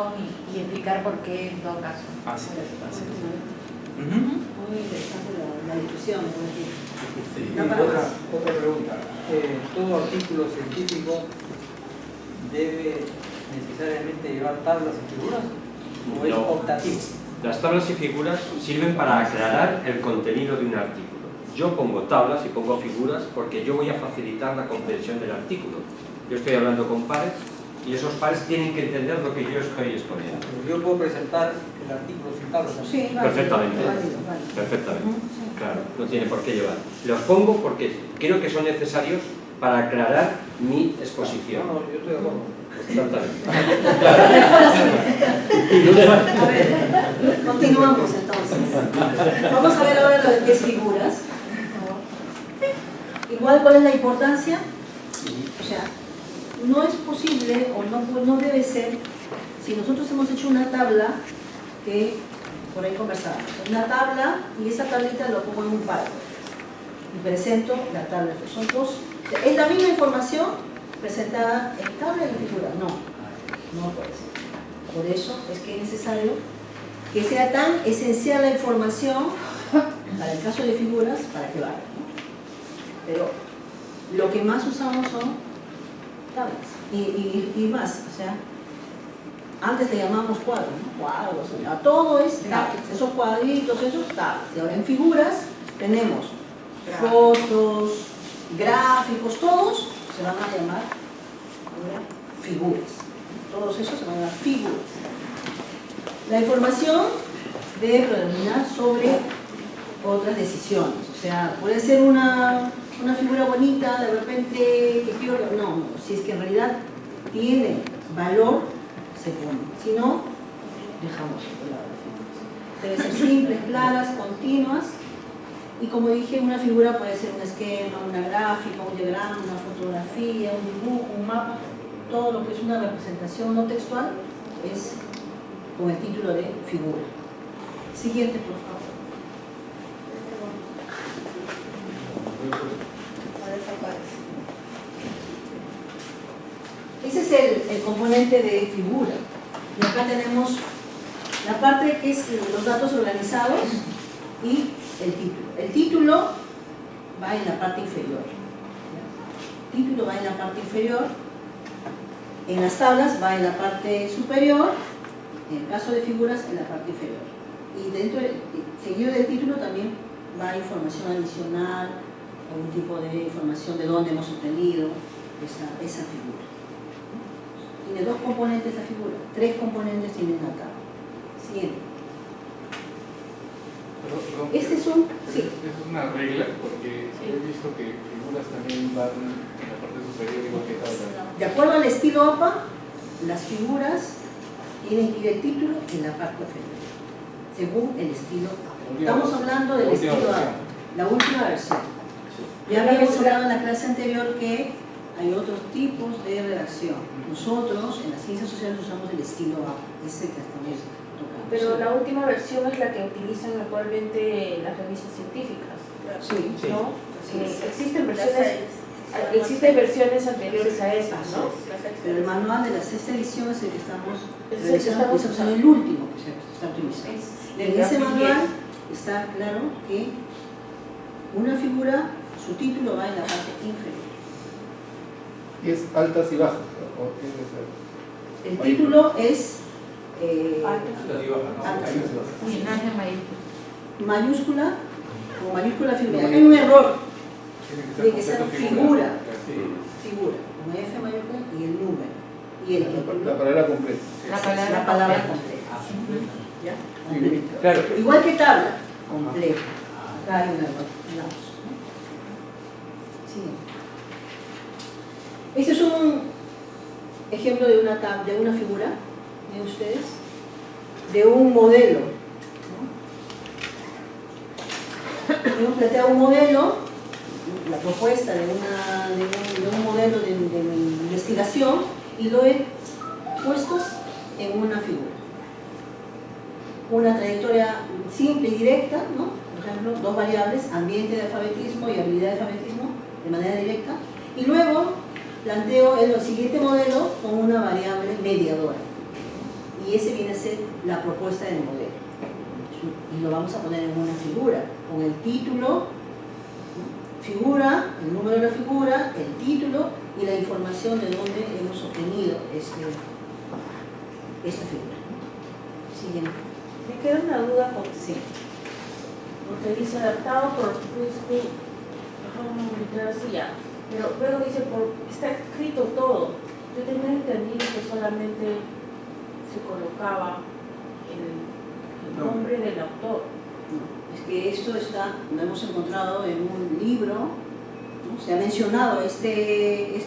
y explicar por qué en todo caso. Así es. Muy interesante la discusión. Sí, No, y para otra pregunta. ¿Todo artículo científico debe necesariamente llevar tablas y figuras? ¿O es No. optativo? Las tablas y figuras sirven para aclarar el contenido de un artículo. Yo pongo tablas y pongo figuras porque yo voy a facilitar la comprensión del artículo. Yo estoy hablando con pares y esos pares tienen que entender lo que yo estoy exponiendo. Yo puedo presentar el artículo sin tablas. Sí, válido, Perfectamente. válido. Perfectamente. Claro, no tiene por qué llevar. Los pongo porque creo que son necesarios para aclarar mi exposición. No, yo estoy de acuerdo. Exactamente. A ver, continuamos entonces. Vamos a ver ahora lo de qué es figuras. Igual, ¿cuál es la importancia? O sea, no es posible o no debe ser, si nosotros hemos hecho una tabla que por ahí conversamos, una tabla y esa tablita lo pongo en un párrafo y presento la tabla. Son dos, es la misma información presentada en tabla y en figura. No puede ser. Por eso es que es necesario que sea tan esencial la información para el caso de figuras para que valga, ¿no? Pero lo que más usamos son tablas y más, o sea, antes le llamábamos cuadros, ¿no? Cuadros, o sea, todo es tablas, esos cuadritos, esos tablas. Y ahora en figuras tenemos fotos, gráficos, todos se van a llamar figuras. Todos esos se van a llamar figuras. La información debe predominar sobre otras decisiones. O sea, puede ser una figura bonita, de repente, que quiero... No, si es que en realidad tiene valor, se pone. Si no, dejamos de lado las figuras. Deben ser simples, claras, continuas. Y como dije, una figura puede ser un esquema, una gráfica, un diagrama, una fotografía, un dibujo, un mapa. Todo lo que es una representación no textual es con el título de figura. Siguiente, por favor. Ese es el componente de figura. Y acá tenemos la parte que es los datos organizados y el título. El título va en la parte inferior. El título va en la parte inferior. En las tablas va en la parte superior. En el caso de figuras, en la parte inferior. Y dentro seguido del título también va información adicional, algún tipo de información de dónde hemos obtenido esa figura. Tiene dos componentes la figura, tres componentes tiene la tabla. Siguiente. Este es un... Sí. Es una regla porque he visto que figuras también van en la parte superior igual que tabla. De acuerdo al estilo APA, las figuras tienen que ir el título en la parte inferior, según el estilo APA. Estamos hablando del estilo APA, la última versión. Ya habíamos hablado en la clase anterior que hay otros tipos de redacción. Nosotros en las ciencias sociales usamos el estilo APA, ese que estamos tocando. Pero la última versión es la que utilizan actualmente las revistas científicas, Sí, ¿no? Sí. Existen versiones anteriores a esas, ¿no? Pero el manual de la sexta edición es el que estamos Es el que estamos usando, el último que se está utilizando. En ese manual está claro que una figura, su título va en la parte inferior. Y es altas y bajas. ¿O tiene que ser? El título es Linaje mayúscula o mayúscula figura. Hay un error Tiene de que sea completo figura, Sí. con F mayúscula y el número. Y el título, La palabra completa. la palabra completa. ¿Ya? Completa. Claro. Igual que tabla, completa. Acá hay un error. Veamos, ¿no? Siguiente. Este es un ejemplo de una figura, ¿ven ustedes? De un modelo. ¿no? Hemos planteado un modelo, la propuesta de un modelo de investigación y lo he puesto en una figura. Una trayectoria simple y directa, ¿no? Por ejemplo, dos variables, ambiente de alfabetismo y habilidad de alfabetismo, de manera directa, y luego planteo el siguiente modelo con una variable mediadora. Y ese viene a ser la propuesta del modelo. Y lo vamos a poner en una figura, con el título, figura, el número de la figura, el título y la información de dónde hemos obtenido esta figura. Siguiente. Me queda una duda porque Sí. dice adaptado por pero luego dice está escrito todo. Yo tenía entendido que solamente se colocaba el nombre del autor. No, es que esto lo hemos encontrado en un libro, ¿no? Se ha mencionado esta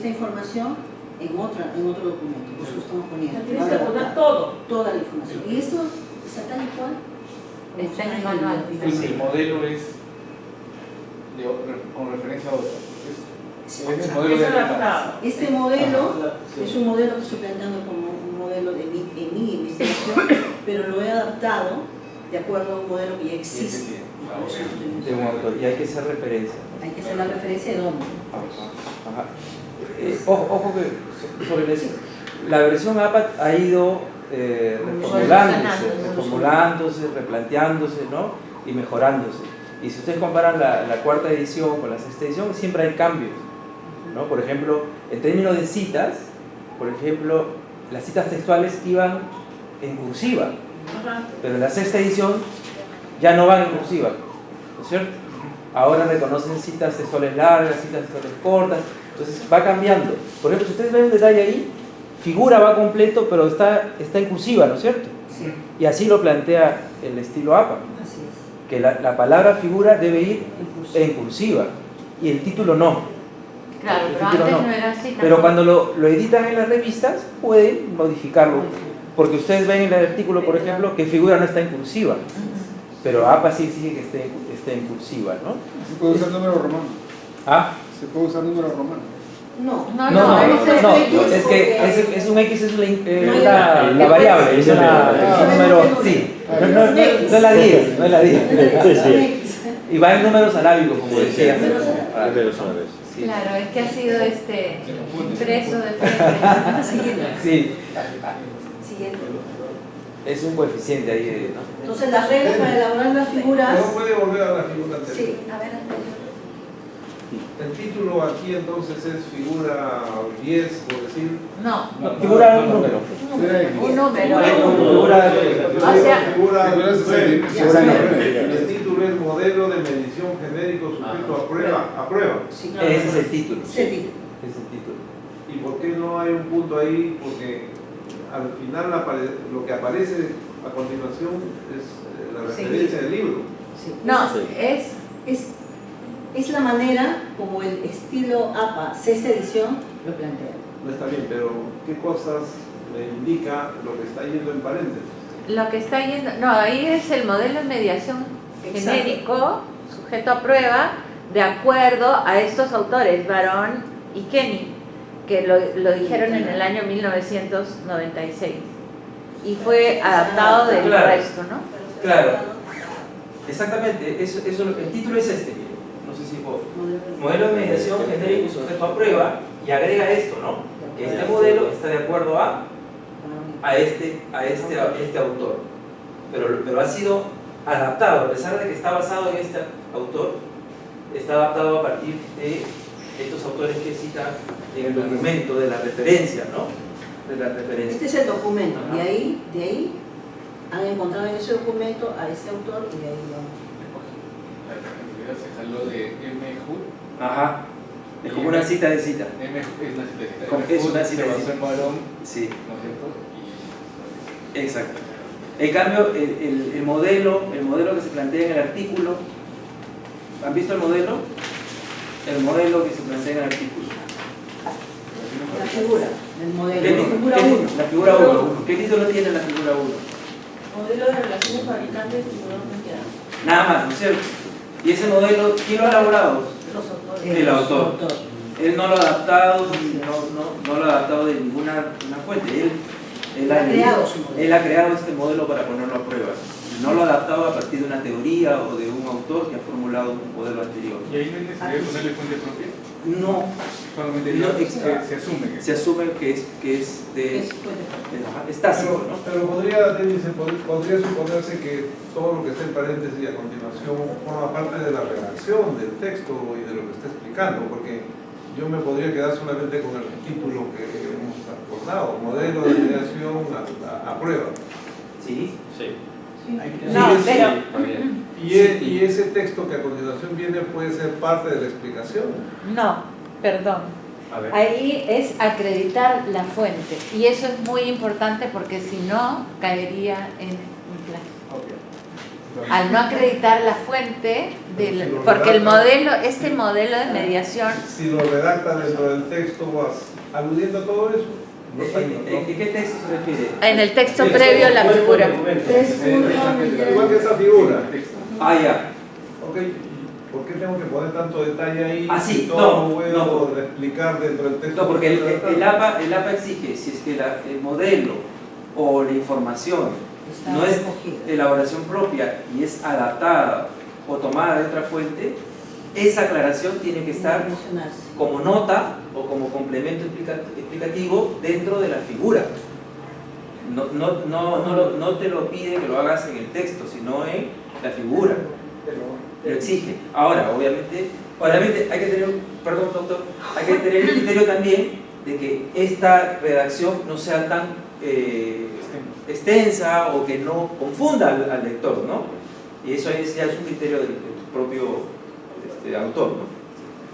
información en otro documento, por eso lo estamos poniendo. Tienes que poner todo. Toda la información. Y esto está tal y cual. Está en el manual. El modelo es con referencia a otro. Es el modelo de adaptado. Este modelo es un modelo que estoy planteando como un modelo de mi investigación, pero lo he adaptado de acuerdo a un modelo que ya existe. De un autor, y hay que hacer referencia. Hay que hacer la referencia de dónde. Ajá. Ojo que sobre eso, la versión APA ha ido reformulándose, replanteándose, ¿no? Y mejorándose. Y si ustedes comparan la cuarta edición con la sexta edición, siempre hay cambios, ¿no? Por ejemplo, en términos de citas, por ejemplo, las citas textuales iban en cursiva, pero en la sexta edición ya no van en cursiva, ¿no es cierto? Ahora reconocen citas textuales largas, citas textuales cortas, entonces va cambiando. Por ejemplo, si ustedes ven un detalle ahí, figura va completo, pero está en cursiva, ¿no es cierto? Sí. Y así lo plantea el estilo APA, Así es. que la palabra figura debe ir en cursiva y el título no. Claro, El pero título antes no. no era así. Pero tampoco. cuando lo editan en las revistas, pueden modificarlo. Porque ustedes ven en el artículo, por ejemplo, que figura no está en cursiva. Pero APA sí exige que esté en cursiva, ¿no? ¿Se puede usar número romano? ¿Ah? ¿Se puede usar número romano? No, No, es que es un X, es la variable, es un número, sí. No es la 10, no es la 10. Y va en números arábicos, como decía. Sí. Claro, es que ha sido impreso de frente. Sí, Siguiente. es un coeficiente ahí, ¿no? Entonces las reglas para elaborar las figuras. ¿No puede volver a la figura anterior? Sí, a ver, El título aquí entonces es figura 10, por decir. No, Figura un número. un número. Figura O sea, Figura Figura 9. figura 9. El título es modelo de medición genérico sujeto a prueba. sí, claro. ese es el título. Ese título. Es el título. ¿Y por qué no hay un punto ahí? Porque al final lo que aparece a continuación es la referencia del libro. Sí. no, Es la manera como el estilo APA, sexta edición, lo plantea. No está bien, pero ¿qué cosas le indica lo que está yendo en paréntesis? lo que está yendo, no, ahí es el modelo de mediación Exacto. genérico, sujeto a prueba, de acuerdo a estos autores, Barón y Kenny, que lo dijeron en el año 1996 y fue adaptado del Claro. resto, ¿no? Claro, exactamente, eso, el título es este, no sé si puedo. Modelo de mediación genérico sujeto a prueba y agrega esto, ¿no? Que este modelo está de acuerdo a este autor, pero ha sido adaptado, a pesar de que está basado en este autor, está adaptado a partir de estos autores que cita en el documento de la referencia, ¿no? De la referencia. Este es el documento, Ajá. de ahí han encontrado en ese documento a ese autor y de ahí lo han recogido. Se jaló de M. Hood. Ajá. Es como una cita de cita. M. es una cita de cita. Como- es una cita de cita. Se basó en Barón, Sí, ¿no es cierto? exacto. En cambio, el modelo que se plantea en el artículo, ¿han visto el modelo? El modelo que se plantea en el artículo. La figura, el modelo, ¿Qué la ti- figura qué ti- 1. La figura 1. ¿Qué título tiene la figura 1? Modelo de relaciones fabricantes y tirador. Nada más, ¿no es cierto? Y ese modelo, ¿quién lo ha elaborado? Los autores. El autor. Él no lo ha adaptado, no lo ha adaptado de ninguna fuente. Él Ha creado su modelo. Él ha creado este modelo para ponerlo a prueba. No lo ha adaptado a partir de una teoría o de un autor que ha formulado un modelo anterior. Y ahí no es necesario ponerle fuente propia. No, Solamente No, se asume que se asume que es tácito, ¿no? Pero podría suponerse que todo lo que está en paréntesis y a continuación forma parte de la redacción del texto y de lo que está explicando, porque yo me podría quedar solamente con el título que hemos acordado, modelo de mediación a prueba. Sí. Sí. No, Sí, pero Está bien. Y ese texto que a continuación viene puede ser parte de la explicación. no, perdón. A ver. Ahí es acreditar la fuente y eso es muy importante porque si no caería en un plagio. Al no acreditar la fuente, porque el modelo, este modelo de mediación, Si lo redacta dentro del texto, vas aludiendo a todo eso. No está ¿En qué texto se refiere? en el texto previo a la figura. igual que esa figura. Ah, ya. Ok, ¿por qué tengo que poner tanto detalle ahí? Ah, sí, si todo no, puedo no. explicar dentro del texto. No, porque el APA exige, si es que el modelo o la información está no es recogida. elaboración propia y es adaptada o tomada de otra fuente, esa aclaración tiene que estar Mencionarse. como nota o como complemento explicativo dentro de la figura. No te lo pide que lo hagas en el texto, sino en la figura. Lo exige. Ahora, obviamente hay que tener, perdón doctor, hay que tener el criterio también de que esta redacción no sea tan extensa o que no confunda al lector, ¿no? Y eso ya es un criterio del propio autor, ¿no?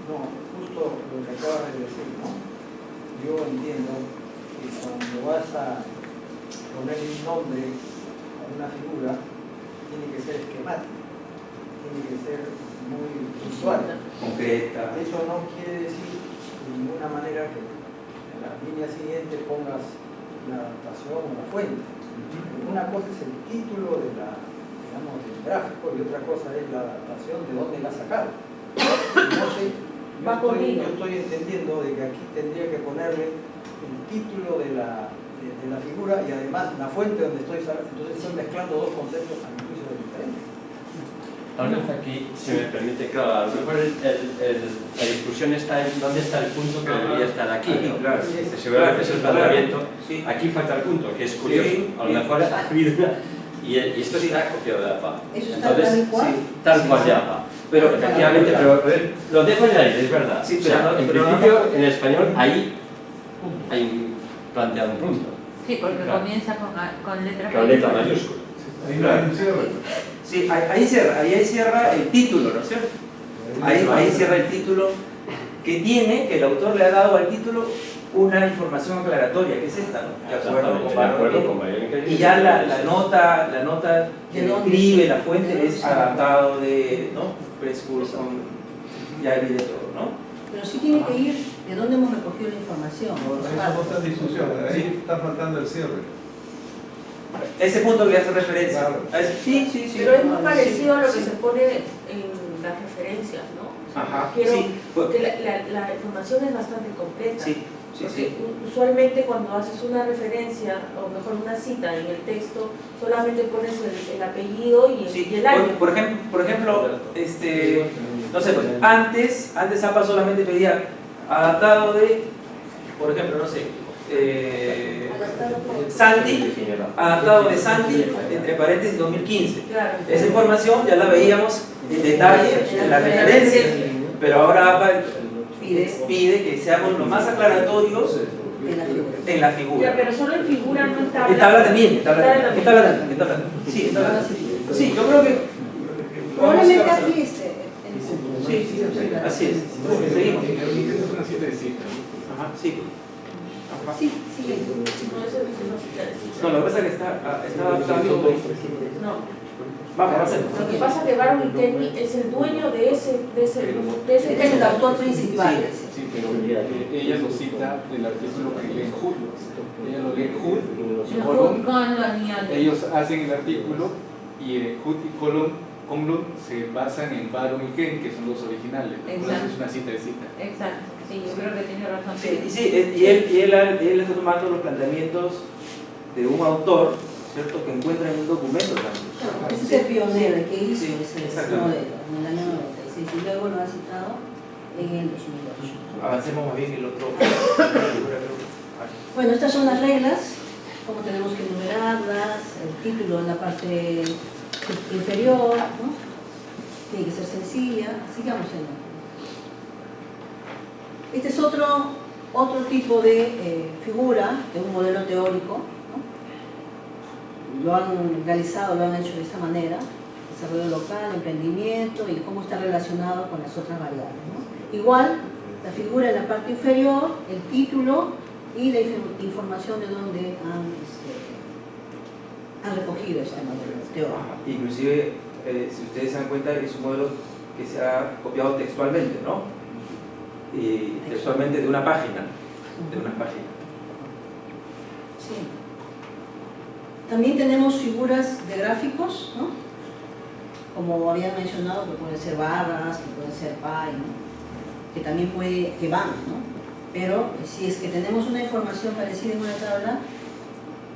No, justo lo que acabas de decir, ¿no? Yo entiendo que cuando vas a poner un nombre a una figura, tiene que ser esquemático, tiene que ser muy visual. Concreta. Eso no quiere decir de ninguna manera que en la línea siguiente pongas la adaptación o la fuente. Una cosa es el título de digamos, del gráfico y otra cosa es la adaptación de dónde la sacaron. No sé, yo estoy entendiendo de que aquí tendría que ponerle el título de la figura y además la fuente donde estoy sacando. Entonces estoy mezclando dos conceptos a mi juicio diferentes. Tal vez aquí, si me permite, claro, a lo mejor la discusión está en dónde está el punto que debería estar aquí, ¿no? Claro. Seguramente es el planteamiento. Sí. Aquí falta el punto, que es curioso. Sí. A lo mejor ha habido una... Y esto está copiado de APA. Eso está Entonces, tal cual. sí, tal cual de APA. Pero efectivamente, pero lo dejo en el aire, es verdad. Sí, O sea, pero no- en pero principio, en español, ahí hay planteado un punto. Sí, porque Claro. comienza con letras Con letra mayúsculas. mayúscula. Ahí no hay cierre. Sí, ahí cierra el título, ¿no es cierto? Ahí cierra el título que el autor le ha dado al título una información aclaratoria, que es esta, ¿no? De acuerdo con María. Y ya la nota que describe la fuente es adaptado de, ¿no? Prescursion, ya evidente todo, ¿no? Pero sí tiene que ir de dónde hemos recogido la información. Eso no está en discusión, ahí está faltando el cierre. Ese punto que hace referencia. Claro. Sí. Pero es muy parecido a lo que se pone en las referencias, ¿no? Ajá, Quiero sí. porque la información es bastante completa. Sí. Porque usualmente cuando haces una referencia, o mejor una cita en el texto, solamente pones el apellido y el año. Por ejemplo, no sé, pues, antes APA solamente pedía adaptado de, por ejemplo, no sé, Santi, adaptado de Santi, entre paréntesis 2015. Claro. Esa información ya la veíamos en detalle en la referencia, pero ahora APA pide que seamos lo más aclaratorios en la figura. Ya, pero solo en figura, no en tabla. En tabla también. Sí, en tabla. Sí, yo creo que... Probablemente aquí Sí, así es. Seguimos. Es una cita de cita. Ajá, sí. Ajá. Sí, sí. No, eso no se quiere decir. No, lo que pasa es que está adaptado. No. Vamos a hacerlo. Lo que pasa es que Baron y Kenny es el dueño de ese Este es el autor principal. Sí, pero ella lo cita del artículo que lee Hood. Ella lo lee Hood, colon. Ellos hacen el artículo y Hood y Conlon se basan en Baron y Kenny, que son los originales. Entonces es una cita de cita. Exacto, sí, yo creo que tiene razón. Y él está tomando los planteamientos de un autor, ¿cierto?, que encuentra en un documento también. Ese es el pionero, el que hizo Sí, ese exactamente. modelo en el año 96 y luego lo ha citado en el 2008. Avancemos más bien el otro. Bueno, estas son las reglas, cómo tenemos que enumerarlas, el título en la parte inferior, ¿no? Tiene que ser sencilla, sigamos en Este es otro tipo de figura, de un modelo teórico, ¿no? Lo han realizado, lo han hecho de esta manera, desarrollo local, emprendimiento y cómo está relacionado con las otras variables, ¿no? Igual, la figura en la parte inferior, el título y la información de dónde han recogido este modelo teórico. Inclusive, si ustedes se dan cuenta, es un modelo que se ha copiado textualmente, ¿no? Y textualmente de una página. Sí. También tenemos figuras de gráficos, ¿no? Como habían mencionado, que pueden ser barras, que pueden ser pie, ¿no? Que también que van, ¿no? Pero si es que tenemos una información parecida en una tabla,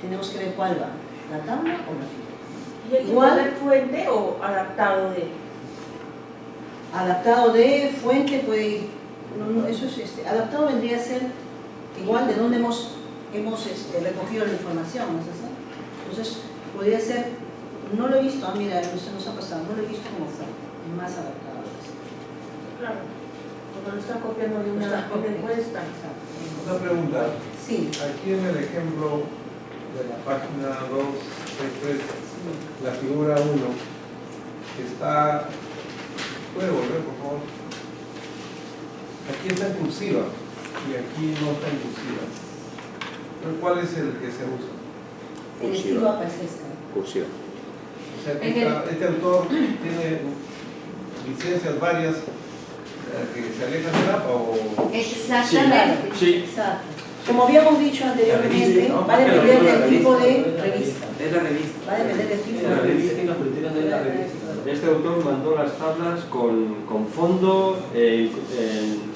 tenemos que ver cuál va. la tabla o la figura. ¿Y hay que poner fuente o adaptado de? Adaptado de fuente puede ir, eso es, adaptado vendría a ser igual de donde hemos recogido la información, ¿no es así? Entonces, podría ser, no lo he visto, mira, se nos ha pasado, no lo he visto como fuente, es más adaptado. Claro, porque lo estás copiando de una encuesta. Una pregunta. Sí. Aquí en el ejemplo de la página 263, la figura 1, está... ¿Puede volver, por favor? Aquí está en cursiva y aquí no está en cursiva. ¿Cuál es el que se usa? El estilo APA es este. Cursiva. O sea, que este autor tiene licencias varias que se alejan del APA o... Exactamente. Sí. Exacto. Como habíamos dicho anteriormente, va a depender del tipo de revista. Es la revista. Va a depender del tipo La de revista revista. y los criterios de la revista. Este autor mandó las tablas con fondo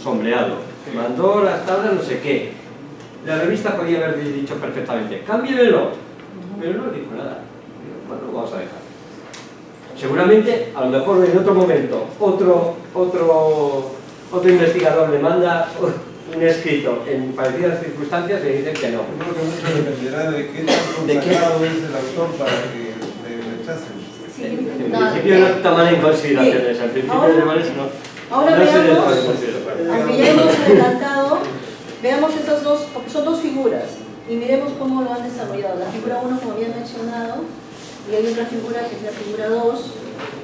sombreado. Mandó las tablas no sé qué. La revista podía haber dicho perfectamente, cámbienlo, pero no dijo nada. Bueno, lo vamos a dejar. Seguramente, a lo mejor en otro momento, otro investigador le manda un escrito en parecidas circunstancias y le dicen que no. Yo creo que mucho dependerá de qué tan consagrado es el autor para que le rechacen. En principio no toman en consideración eso, en principio alemanes no. Ahora No se les veamos, toma en consideración. aunque ya hemos adelantado, veamos esas dos, porque son dos figuras, y miremos cómo lo han desarrollado. La figura 1, como había mencionado, y hay otra figura que es la figura 2.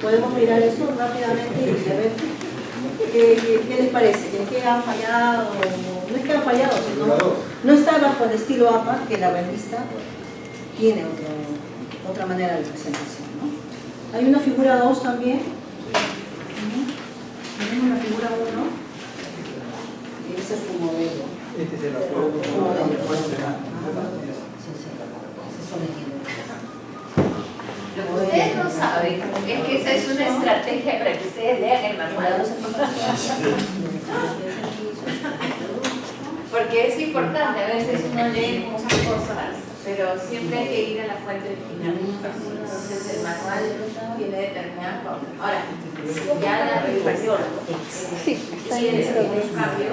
Podemos mirar eso rápidamente y ver qué les parece, en qué han fallado. No es que han fallado, sino no está bajo el estilo APA, que la revista tiene otra manera de presentación, ¿no? Hay una figura 2 también. Tenemos la figura 1. Y ese es su modelo. Este es el autor. Lo que ustedes no saben es que esa es una estrategia para que ustedes lean el manual. Porque es importante, a veces uno lee muchas cosas, pero siempre hay que ir a la fuente original. Entonces el manual tiene determinadas cosas. Ahora, si ya la revisión quiere un cambio,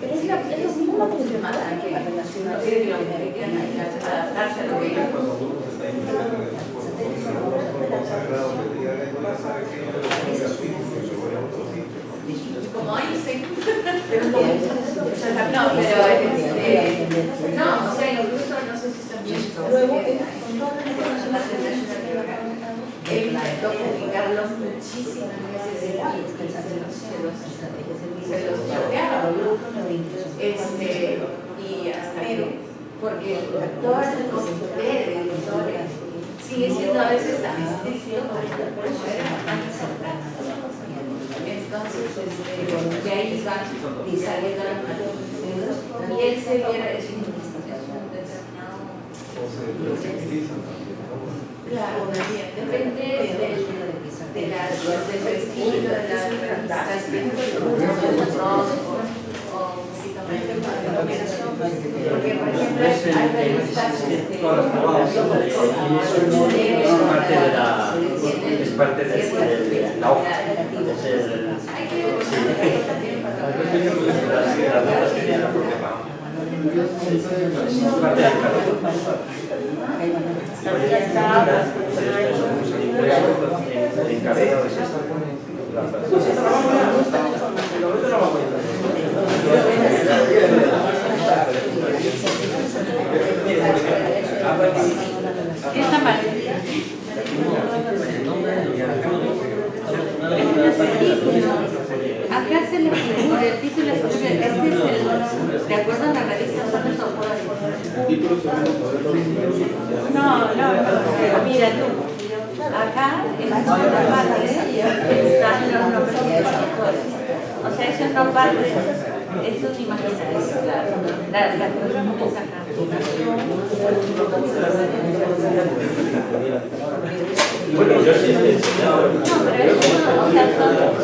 pero es lo mismo que manda, que no tiene que adaptarse a lo que ellos. Como Einstein. No, pero no, o sea, incluso no sé si están viendo. Él intentó publicarlos muchísimas veces se los chotearon, y hasta que, porque todo el comité de editores sigue siendo a veces tan estricto como era antes atrás. Entonces, de ahí van y saliendo las manos. Y él se viera, es un determinado. Claro, depende del prestigio de la revista, porque por ejemplo hay revistas Es parte de la hoja. Esta parte. Acá se le figura el título, este es el, de acuerdo a la revista, son los autores. No, mira tú, acá en la segunda parte están los nombres de los autores. O sea, eso no parte, es un imaginario, claro. La figura no es acá. Bueno, yo sí he enseñado. No, pero eso no, o sea,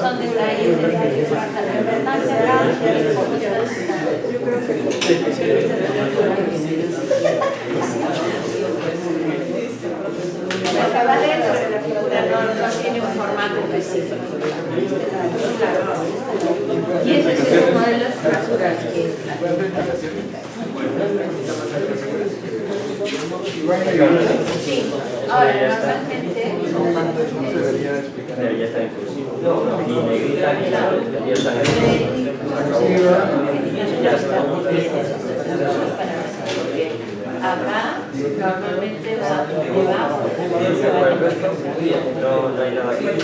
son detalles que se pasan. En verdad, va dentro de la figura, no tiene un formato específico. Y ese es uno de las rasuras que... Sí, ahora normalmente... Ya está inclusivo. Y negrita, ya está acá normalmente va debajo. No hay nada que Las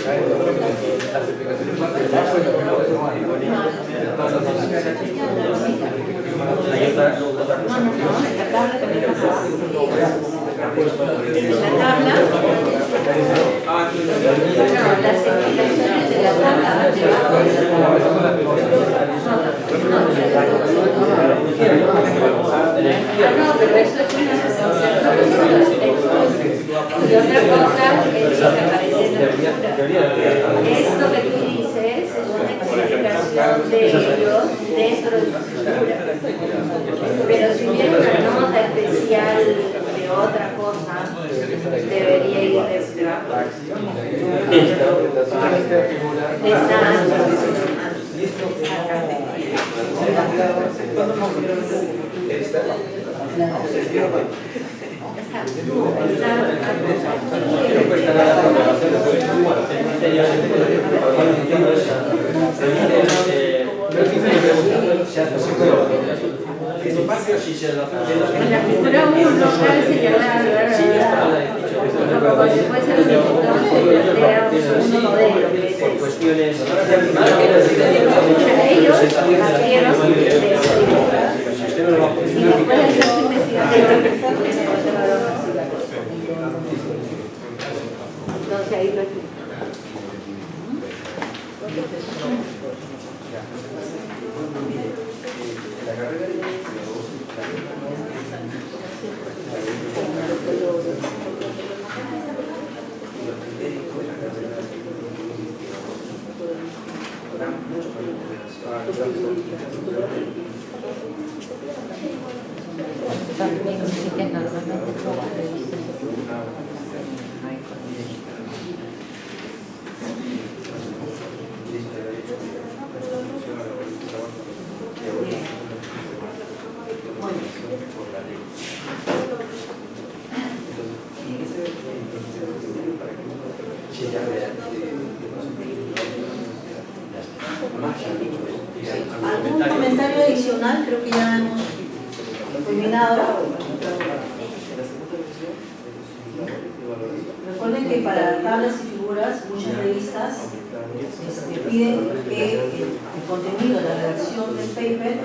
explicaciones de la tabla debajo de la no, pero eso es una y otra cosa es lo que aparece en la figura. Esto que tú dices es una explicación de ellos dentro de su figura. Pero si viene una nota especial de otra cosa, debería ir detrás. En la figura 1 cabe señalar como si fuese un modelo por cuestiones ellos partieron de y después de hacer su investigación entonces ahí lo explico. ¿Algún comentario adicional? Creo que ya hemos terminado. Recuerden que para tablas y figuras, muchas revistas piden que el contenido, la redacción del paper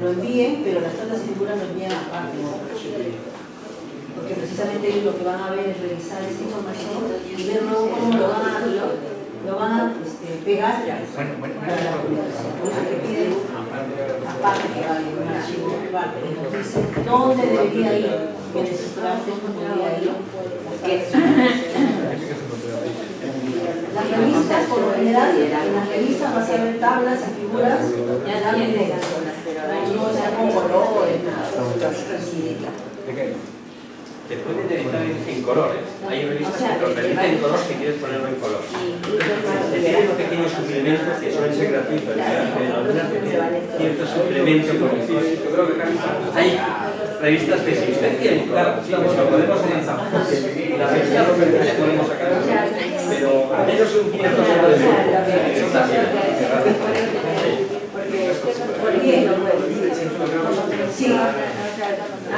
lo envíen, pero las tablas y figuras lo envían aparte. Porque precisamente ellos lo que van a ver es revisar esa información y ver luego cómo lo van a pegar a la publicación. Por eso que piden aparte que vale un archivo aparte, que nos dice dónde debería ir, qué necesitamos, dónde debería ir. Las revistas, por lo general, en las revistas vas a ver tablas y figuras ya también de las zonas, pero no sea con colores, nada. te pueden editar en colores. Hay revistas que te lo permiten en color si quieres ponerlo en color. Tienen pequeños suplementos que suelen ser gratuitos, ciertos suplementos. Hay revistas que si usted quiere, claro, sí, lo podemos lanzar. La revista lo permite, podemos sacar. Pero al menos un cierto número de son también. Sí,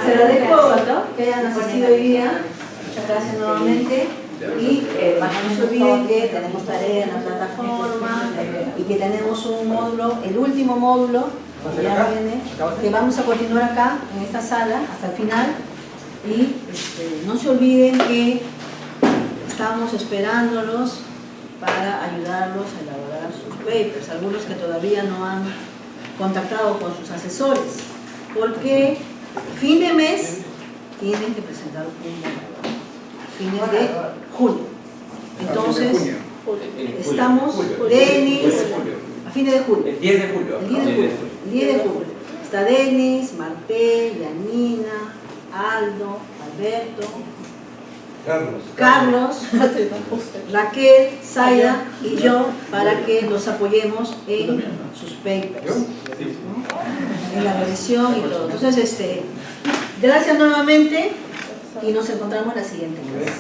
se lo dejo que hayan asistido hoy día. Muchas gracias nuevamente. Y no se olviden que tenemos tarea en la plataforma y que tenemos un módulo, el último módulo que ya viene, que vamos a continuar acá en esta sala hasta el final. Y no se olviden que estamos esperándolos para ayudarlos a elaborar sus papers, algunos que todavía no han contactado con sus asesores, porque fin de mes tienen que presentar un módulo, a fines de junio. Entonces, estamos, Denis, a fines de julio. El 10 de julio. El 10 de julio. El 10 de julio. Está Denis, Martel, Yanina, Aldo, Alberto, Carlos, Raquel, Zaida y yo para que los apoyemos en sus papers, ¿no? En la revisión y todo. Entonces, gracias nuevamente y nos encontramos la siguiente vez.